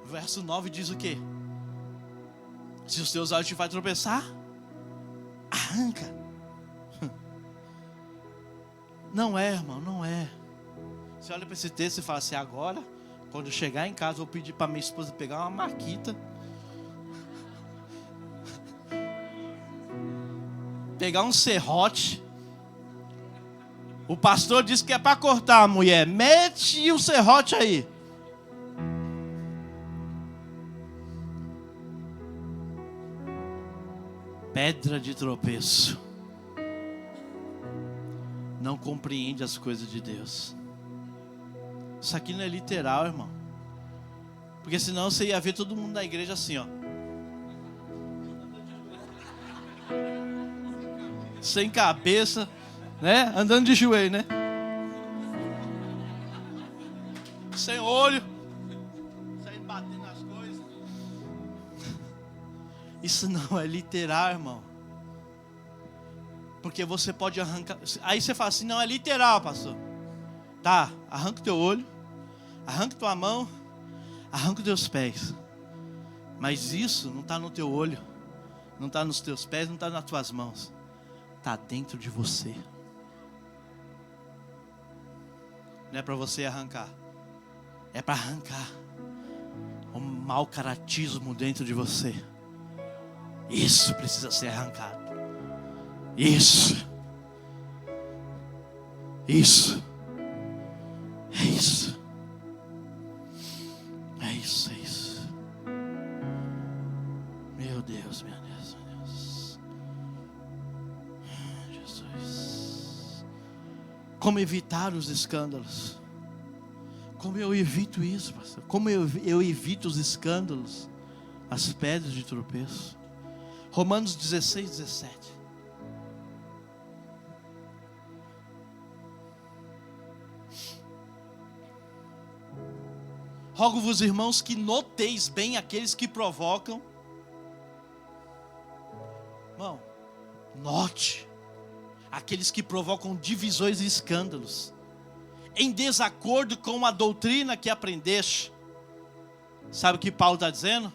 O verso 9 diz o quê? Se os teus olhos te fazem tropeçar, arranca. Não é, irmão, não é. Você olha para esse texto e fala assim, agora, quando eu chegar em casa, eu vou pedir para minha esposa pegar uma marquita, pegar um serrote. O pastor disse que é para cortar a mulher. Mete o serrote aí. Pedra de tropeço. Não compreende as coisas de Deus. Isso aqui não é literal, irmão. Porque senão você ia ver todo mundo na igreja assim, ó. Sem cabeça, né? Andando de joelho, né? Sem olho, saindo batendo nas coisas. Isso não é literal, irmão. Porque você pode arrancar. Aí você fala assim, não é literal, pastor. Tá, arranca o teu olho, arranca tua mão, arranca os teus pés. Mas isso não está no teu olho, não está nos teus pés, não está nas tuas mãos. Está dentro de você. Não é para você arrancar. É para arrancar o mau caratismo dentro de você. Isso precisa ser arrancado. Isso. Isso. É isso. É isso, é isso. Meu Deus, meu Deus, meu Deus. Jesus. Como evitar os escândalos? Como eu evito isso, pastor? Como eu evito os escândalos? As pedras de tropeço. Romanos 16, 17. Rogo-vos, irmãos, que noteis bem aqueles que provocam. Irmão, note aqueles que provocam divisões e escândalos, em desacordo com a doutrina que aprendeste. Sabe o que Paulo está dizendo?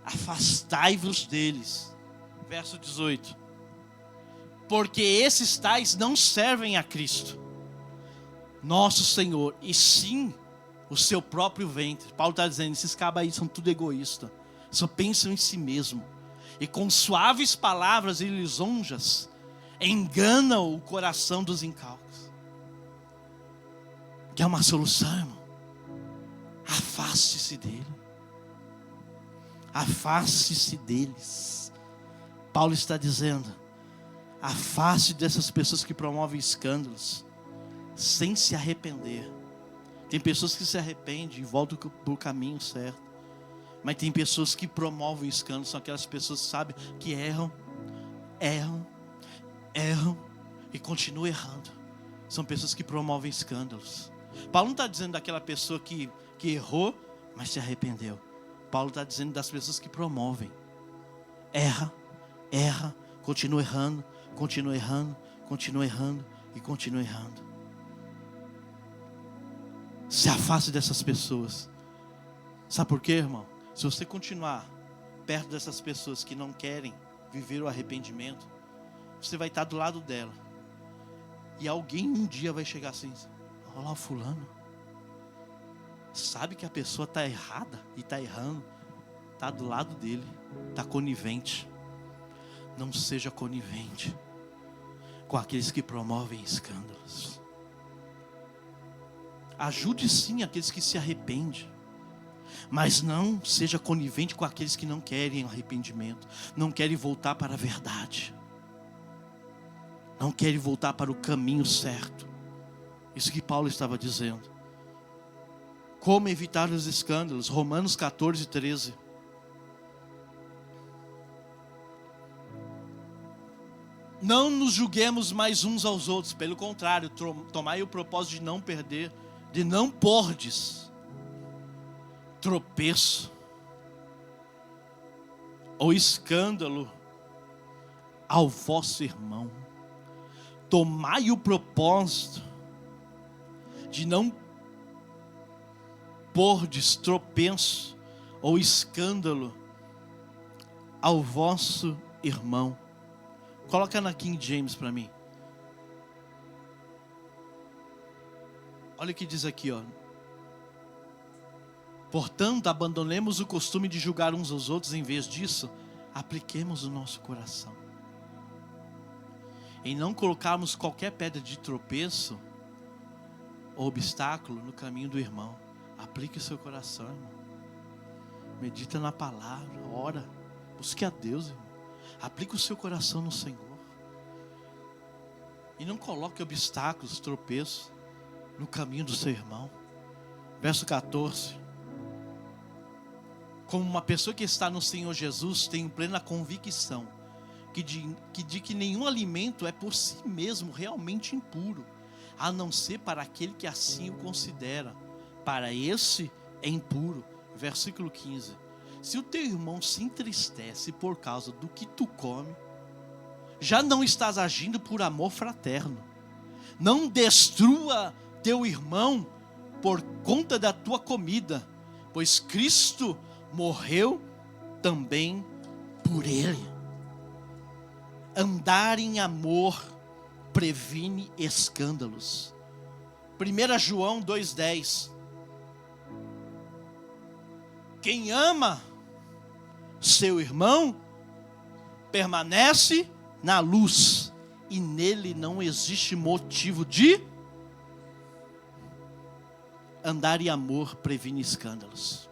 Afastai-vos deles. Verso 18. Porque esses tais não servem a Cristo, nosso Senhor, e sim o seu próprio ventre. Paulo está dizendo, esses cabas aí são tudo egoístas, só pensam em si mesmo, e com suaves palavras e lisonjas enganam o coração dos incautos. Quer uma solução, irmão? Afaste-se dele. Afaste-se deles. Paulo está dizendo, afaste dessas pessoas que promovem escândalos sem se arrepender. Tem pessoas que se arrependem e voltam para o caminho certo. Mas tem pessoas que promovem escândalo. São aquelas pessoas, sabe, que erram e continuam errando. São pessoas que promovem escândalos. Paulo não está dizendo daquela pessoa que errou, mas se arrependeu. Paulo está dizendo das pessoas que promovem. Erra, continua errando e continua errando. Se afaste dessas pessoas. Sabe por quê, irmão? Se você continuar perto dessas pessoas que não querem viver o arrependimento, você vai estar do lado dela. E alguém um dia vai chegar assim: olha lá o fulano. Sabe que a pessoa está errada e está errando. Está do lado dele. Está conivente. Não seja conivente com aqueles que promovem escândalos. Ajude sim aqueles que se arrependem. Mas não seja conivente com aqueles que não querem arrependimento. Não querem voltar para a verdade. Não querem voltar para o caminho certo. Isso que Paulo estava dizendo. Como evitar os escândalos? Romanos 14, 13. Não nos julguemos mais uns aos outros. Pelo contrário, tomai o propósito de não perder, de não pordes tropeço ou escândalo ao vosso irmão. Tomai o propósito de não pordes tropeço ou escândalo ao vosso irmão. Coloca na King James para mim. Olha o que diz aqui, ó. Portanto, abandonemos o costume de julgar uns aos outros. Em vez disso, apliquemos o nosso coração em não colocarmos qualquer pedra de tropeço ou obstáculo no caminho do irmão. Aplique o seu coração, irmão. Medita na palavra, ora, busque a Deus, irmão. Aplique o seu coração no Senhor. E não coloque obstáculos, tropeços no caminho do seu irmão. Verso 14. Como uma pessoa que está no Senhor Jesus, tenho plena convicção de que nenhum alimento é por si mesmo realmente impuro, a não ser para aquele que assim o considera. Para esse é impuro. Versículo 15. Se o teu irmão se entristece por causa do que tu come, já não estás agindo por amor fraterno. Não destrua teu irmão por conta da tua comida, pois Cristo morreu também por ele. Andar em amor previne escândalos. 1 João 2,10. Quem ama seu irmão permanece na luz, e nele não existe motivo de andar em amor previne escândalos.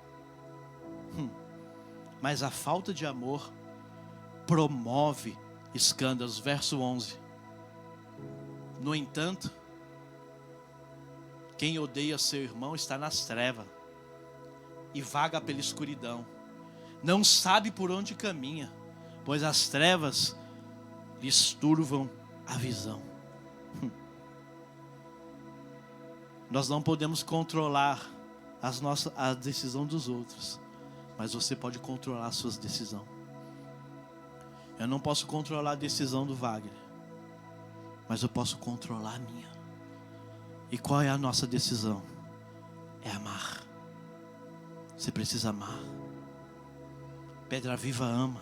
Mas a falta de amor promove escândalos. Verso 11. No entanto, quem odeia seu irmão está nas trevas e vaga pela escuridão. Não sabe por onde caminha, pois as trevas lhes turvam a visão. Nós não podemos controlar a decisão dos outros, mas você pode controlar a sua decisão. Eu não posso controlar a decisão do Wagner, mas eu posso controlar a minha. E qual é a nossa decisão? É amar. Você precisa amar. Pedra viva ama.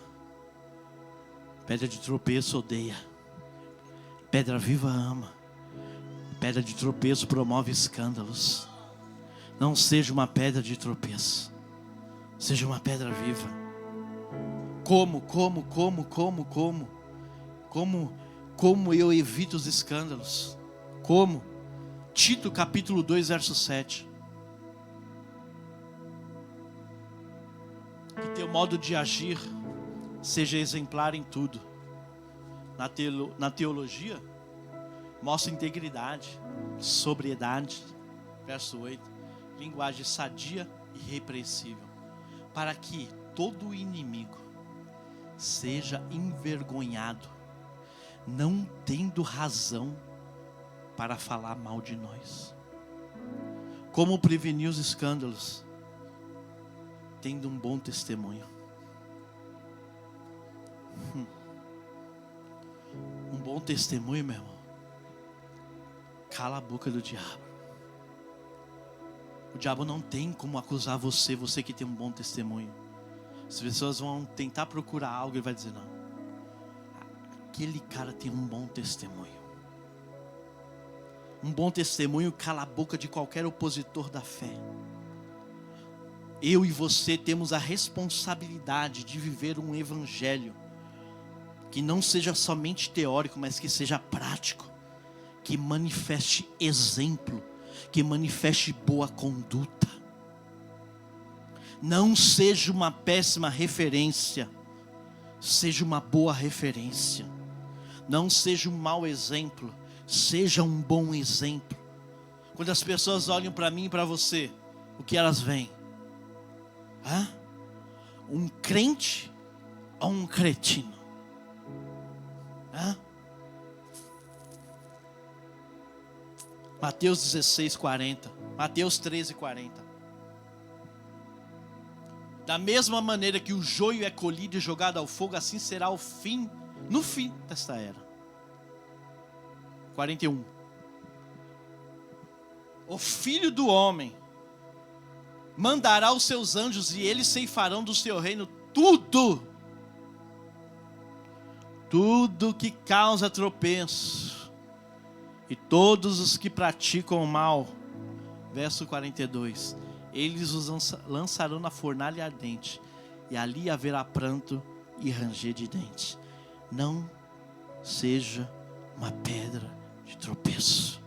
Pedra de tropeço odeia. Pedra viva ama. Pedra de tropeço promove escândalos. Não seja uma pedra de tropeço. Seja uma pedra viva. Como eu evito os escândalos? Como? Tito capítulo 2, verso 7. Que teu modo de agir seja exemplar em tudo. Na teologia, mostra integridade, sobriedade. Verso 8. Linguagem sadia e irrepreensível. para que todo inimigo seja envergonhado, não tendo razão para falar mal de nós. Como prevenir os escândalos? Tendo um bom testemunho. Um bom testemunho, meu irmão, cala a boca do diabo. O diabo não tem como acusar você que tem um bom testemunho. As pessoas vão tentar procurar algo e ele vai dizer: não, aquele cara tem um bom testemunho. Um bom testemunho cala a boca de qualquer opositor da fé. Eu e você temos a responsabilidade de viver um evangelho que não seja somente teórico, mas que seja prático, que manifeste exemplo, que manifeste boa conduta. Não seja uma péssima referência, seja uma boa referência. Não seja um mau exemplo, seja um bom exemplo. Quando as pessoas olham para mim e para você, o que elas veem? Um crente ou um cretino? Mateus 16:40, Mateus 13:40. Da mesma maneira que o joio é colhido e jogado ao fogo, assim será o fim, no fim desta era. 41. O Filho do Homem mandará os seus anjos e eles ceifarão do seu reino tudo que causa tropeço e todos os que praticam o mal. Verso 42. Eles os lançarão na fornalha ardente, e ali haverá pranto e ranger de dentes. Não seja uma pedra de tropeço.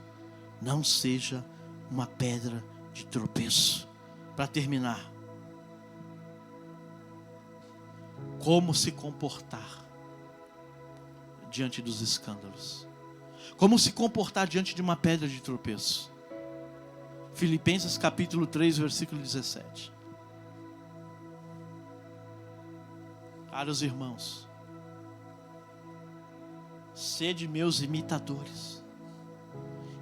Não seja uma pedra de tropeço. Para terminar, como se comportar diante dos escândalos? Como se comportar diante de uma pedra de tropeço? Filipenses capítulo 3, versículo 17. Caros irmãos, sede meus imitadores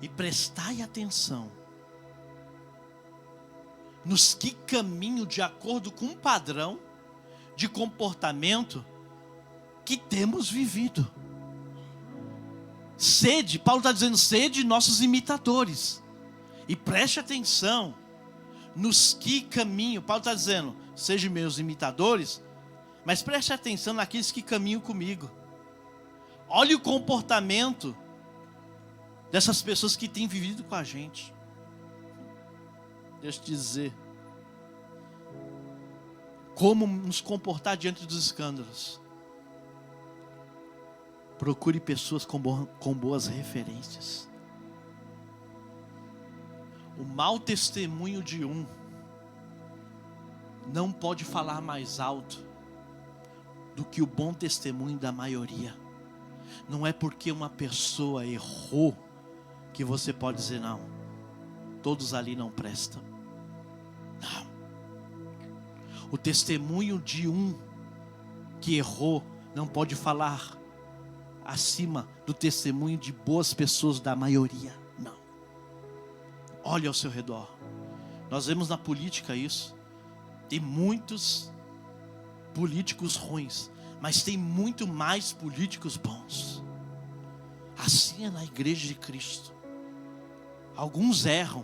e prestai atenção nos que caminham de acordo com um padrão de comportamento que temos vivido. Sede, Paulo está dizendo, sede nossos imitadores. E preste atenção nos que caminham. Paulo está dizendo, sejam meus imitadores, mas preste atenção naqueles que caminham comigo. Olhe o comportamento dessas pessoas que têm vivido com a gente. Deixa eu te dizer, como nos comportar diante dos escândalos. Procure pessoas com boas referências. O mau testemunho de um não pode falar mais alto do que o bom testemunho da maioria. Não é porque uma pessoa errou que você pode dizer, não, todos ali não prestam. Não. O testemunho de um que errou não pode falar acima do testemunho de boas pessoas da maioria. Não. Olhe ao seu redor. Nós vemos na política isso. Tem muitos políticos ruins, mas tem muito mais políticos bons. Assim é na igreja de Cristo. Alguns erram,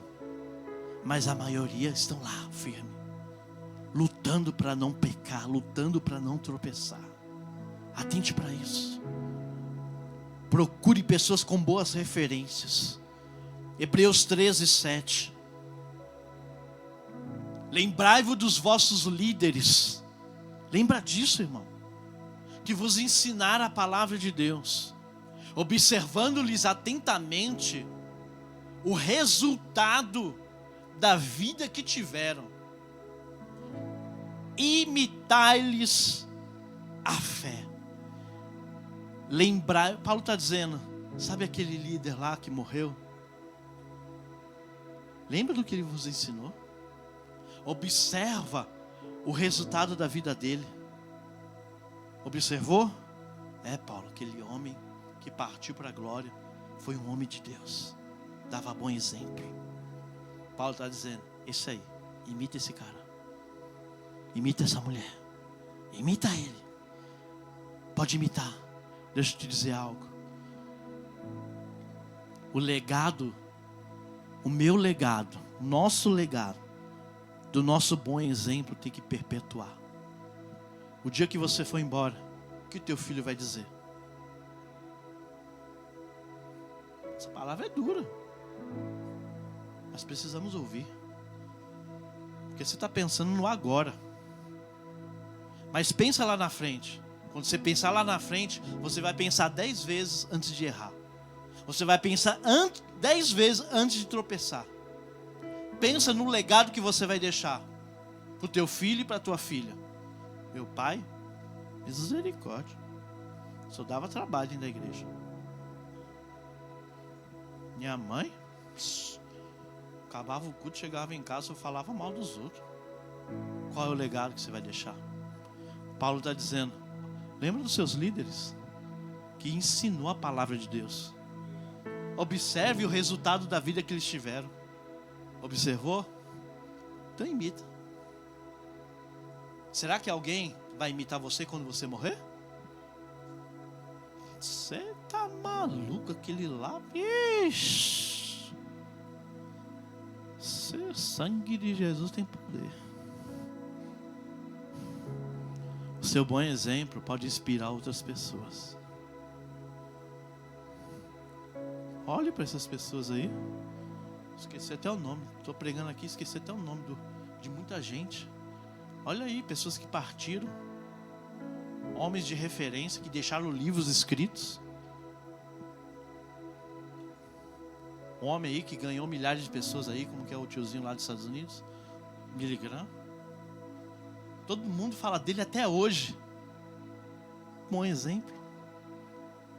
mas a maioria estão lá, firme, lutando para não pecar, lutando para não tropeçar. Atente para isso. Procure pessoas com boas referências. Hebreus 13:7. Lembrai-vos dos vossos líderes. Lembra disso, irmão, que vos ensinaram a palavra de Deus, observando-lhes atentamente o resultado da vida que tiveram. Imitai-lhes a fé. Lembrar, Paulo está dizendo, sabe aquele líder lá que morreu? Lembra do que ele vos ensinou? Observa o resultado da vida dele. Observou? Paulo, aquele homem que partiu para a glória foi um homem de Deus, dava bom exemplo. Paulo está dizendo, esse aí, imita esse cara, imita essa mulher, imita ele, pode imitar. Deixa eu te dizer algo, o legado, o meu legado, o nosso legado, do nosso bom exemplo tem que perpetuar. O dia que você for embora, o que teu filho vai dizer? Essa palavra é dura, mas precisamos ouvir, porque você está pensando no agora, mas pensa lá na frente. Quando você pensar lá na frente, você vai pensar 10 vezes antes de errar, você vai pensar 10 vezes antes de tropeçar. Pensa no legado que você vai deixar para o teu filho e para a tua filha. Meu pai, misericórdia, só dava trabalho dentro da igreja. Minha mãe, acabava o culto, chegava em casa, eu falava mal dos outros. Qual é o legado que você vai deixar? Paulo está dizendo, lembra dos seus líderes que ensinou a palavra de Deus. Observe o resultado da vida que eles tiveram. Observou? Então imita. Será que alguém vai imitar você quando você morrer? Você tá maluco, aquele lá? Ixi. O sangue de Jesus tem poder. O seu bom exemplo pode inspirar outras pessoas. Olhe para essas pessoas aí. Esqueci até o nome. Estou pregando aqui, esqueci até o nome de muita gente. Olha aí, pessoas que partiram. Homens de referência que deixaram livros escritos. Um homem aí que ganhou milhares de pessoas aí, como que é o tiozinho lá dos Estados Unidos, Billy Graham. Todo mundo fala dele até hoje. Bom exemplo.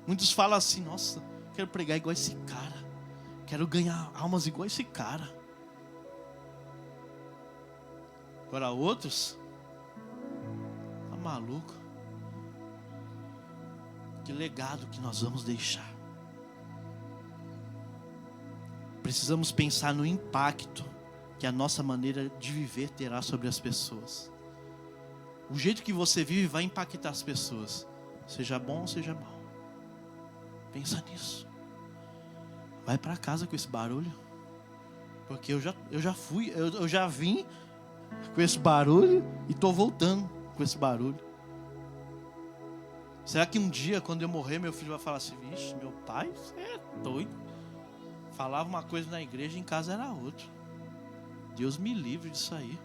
Muitos falam assim, nossa, quero pregar igual esse cara. Quero ganhar almas igual esse cara. Agora outros, tá maluco. Que legado que nós vamos deixar. Precisamos pensar no impacto que a nossa maneira de viver terá sobre as pessoas. O jeito que você vive vai impactar as pessoas, seja bom ou seja mal. Pensa nisso. Vai para casa com esse barulho, porque eu já vim com esse barulho e estou voltando com esse barulho. Será que um dia, quando eu morrer, meu filho vai falar assim, vixe, meu pai, você é doido. Falava uma coisa na igreja, em casa era outra. Deus me livre disso aí.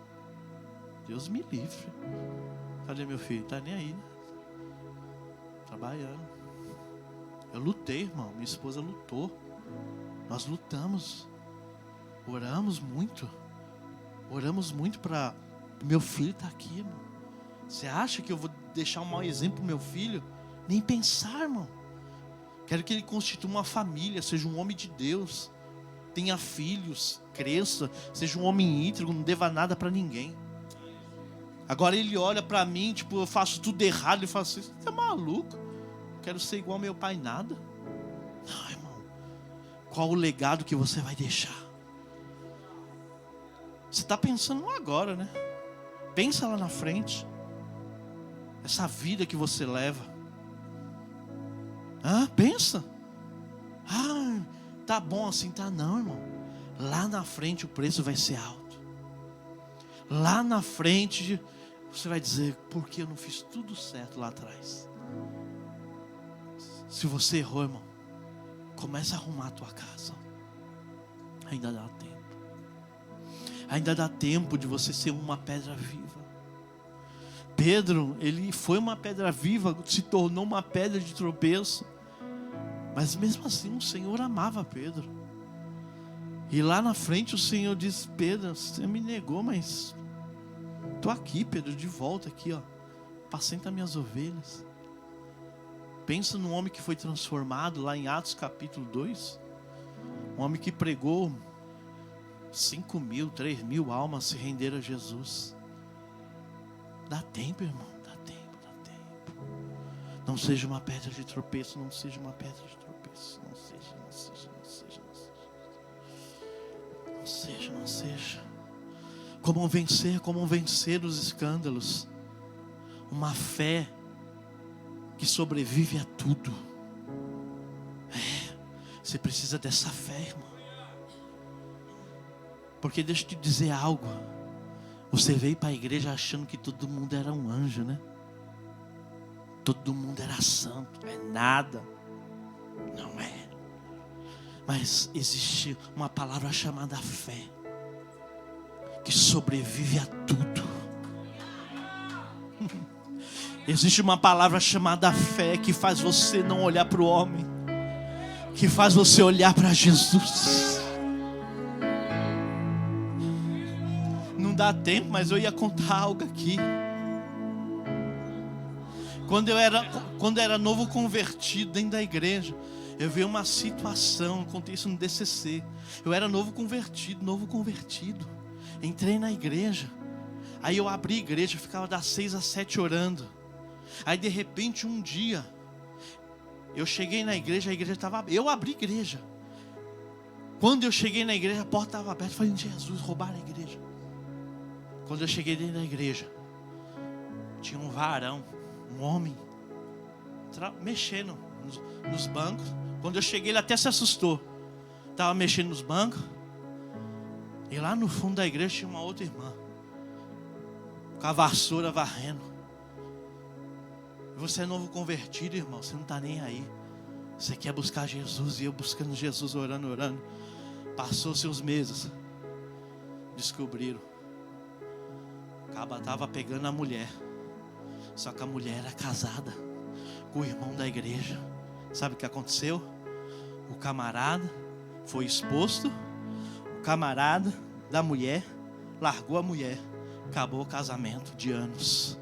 Deus me livre. Cadê meu filho? Tá nem aí, né? Trabalhando. Eu lutei, irmão. Minha esposa lutou. Nós lutamos. Oramos muito. Oramos muito para meu filho estar aqui, irmão. Você acha que eu vou deixar um mau exemplo pro meu filho? Nem pensar, irmão. Quero que ele constitua uma família, seja um homem de Deus, tenha filhos, cresça, seja um homem íntegro, não deva nada para ninguém. Agora ele olha para mim, tipo, eu faço tudo errado, ele fala assim, você tá maluco? Quero ser igual ao meu pai, nada. Não, irmão. Qual o legado que você vai deixar? Você está pensando no agora, né? Pensa lá na frente. Essa vida que você leva. Pensa. Tá bom assim, tá não, irmão. Lá na frente o preço vai ser alto. Lá na frente você vai dizer, por que eu não fiz tudo certo lá atrás? Se você errou, irmão, começa a arrumar a tua casa. Ainda dá tempo. Ainda dá tempo de você ser uma pedra viva. Pedro, ele foi uma pedra viva, se tornou uma pedra de tropeço. Mas mesmo assim o Senhor amava Pedro. E lá na frente o Senhor disse, Pedro, você me negou, mas estou aqui, Pedro, de volta aqui, ó. Apacenta minhas ovelhas. Pensa num homem que foi transformado lá em Atos capítulo 2. Um homem que pregou 5.000, 3.000 almas se renderam a Jesus. Dá tempo, irmão. Dá tempo. Não seja uma pedra de tropeço. Não seja uma pedra de tropeço. Não seja. Como vencer os escândalos? Uma fé que sobrevive a tudo. Você precisa dessa fé, irmão. Porque deixa eu te dizer algo. Você veio para a igreja achando que todo mundo era um anjo, né? Todo mundo era santo. É nada. Não é. Mas existe uma palavra chamada fé, que sobrevive a tudo. Existe uma palavra chamada fé, que faz você não olhar para o homem, que faz você olhar para Jesus. Não dá tempo, mas eu ia contar algo aqui. Quando eu era novo convertido dentro da igreja, eu vi uma situação, contei isso no DCC. Eu era novo convertido. Entrei na igreja. Aí eu abri a igreja, ficava das 6 às 7 orando. Aí de repente um dia, eu cheguei na igreja, a igreja estava aberta. Eu abri a igreja. Quando eu cheguei na igreja, a porta estava aberta. Eu falei, Jesus, roubaram a igreja. Quando eu cheguei dentro da igreja, tinha um varão, um homem, mexendo nos bancos. Quando eu cheguei, ele até se assustou. Estava mexendo nos bancos. E lá no fundo da igreja tinha uma outra irmã, com a vassoura varrendo. Você é novo convertido, irmão. Você não está nem aí. Você quer buscar Jesus. E eu buscando Jesus, orando. Passou-se uns meses. Descobriram. O caba estava pegando a mulher. Só que a mulher era casada com o irmão da igreja. Sabe o que aconteceu? O camarada foi exposto. O camarada da mulher largou a mulher. Acabou o casamento de anos.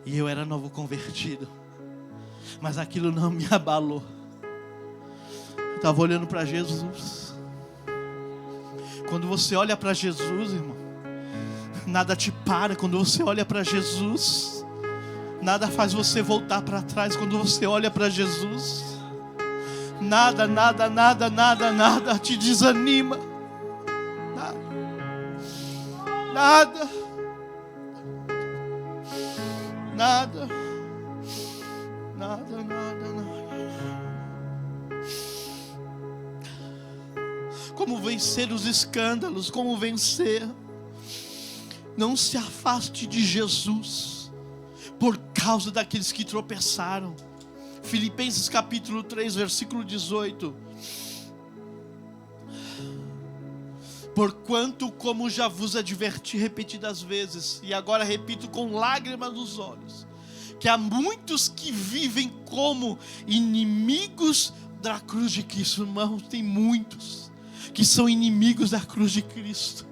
E eu era novo convertido. Mas aquilo não me abalou. Eu estava olhando para Jesus. Quando você olha para Jesus, irmão, nada te para. Quando você olha para Jesus, nada faz você voltar para trás. Quando você olha para Jesus, nada te desanima. Nada. Como vencer os escândalos? Como vencer? Não se afaste de Jesus por causa daqueles que tropeçaram. Filipenses capítulo 3, versículo 18. Porquanto, como já vos adverti repetidas vezes, e agora repito com lágrimas nos olhos, que há muitos que vivem como inimigos da cruz de Cristo. Irmãos, tem muitos que são inimigos da cruz de Cristo.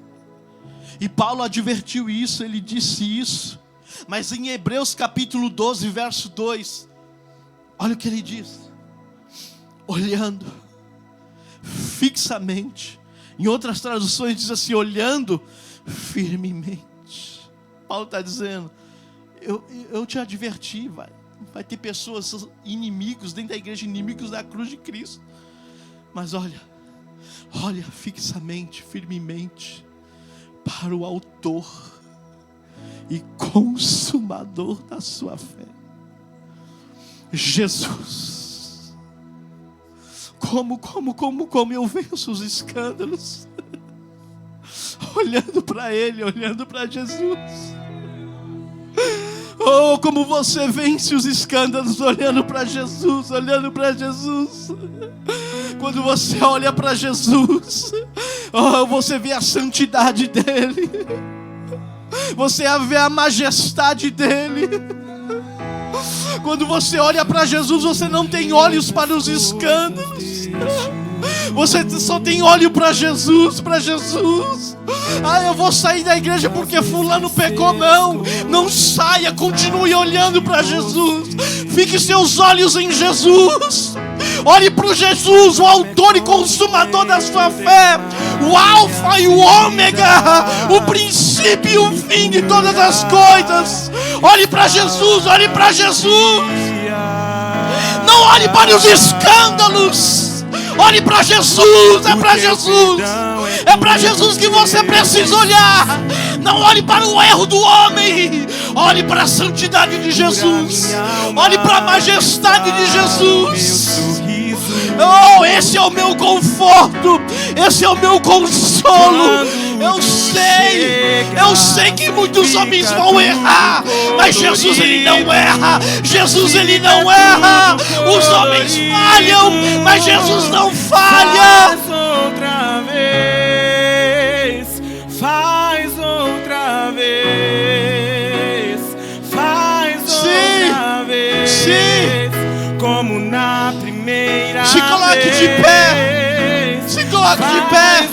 E Paulo advertiu isso, ele disse isso. Mas em Hebreus capítulo 12, verso 2, olha o que ele diz: olhando fixamente. Em outras traduções diz assim, olhando firmemente. Paulo está dizendo, eu te adverti, vai ter pessoas, inimigos dentro da igreja, inimigos da cruz de Cristo. Mas olha fixamente, firmemente para o autor e consumador da sua fé, Jesus. Como eu venço os escândalos? Olhando para Ele, olhando para Jesus. Oh, como você vence os escândalos olhando para Jesus, olhando para Jesus. Quando você olha para Jesus, oh, você vê a santidade dEle. Você vê a majestade dEle. Quando você olha para Jesus, você não tem olhos para os escândalos. Você só tem olho para Jesus, para Jesus. Eu vou sair da igreja porque fulano pecou. Não saia, continue olhando para Jesus. Fique seus olhos em Jesus. Olhe para o Jesus, o autor e consumador da sua fé, o alfa e o ômega, o princípio e o fim de todas as coisas. Olhe para Jesus, olhe para Jesus. Não olhe para os escândalos. Olhe para Jesus, é para Jesus. É para Jesus que você precisa olhar. Não olhe para o erro do homem. Olhe para a santidade de Jesus. Olhe para a majestade de Jesus. Oh, esse é o meu conforto. Esse é o meu consolo. Eu sei que muitos homens vão errar, mas Jesus, ele não erra. Jesus, ele não erra. Os homens falham, mas Jesus não falha. Faz outra vez, Sim. como na primeira vez. Se coloque de pé. Se coloque de pé.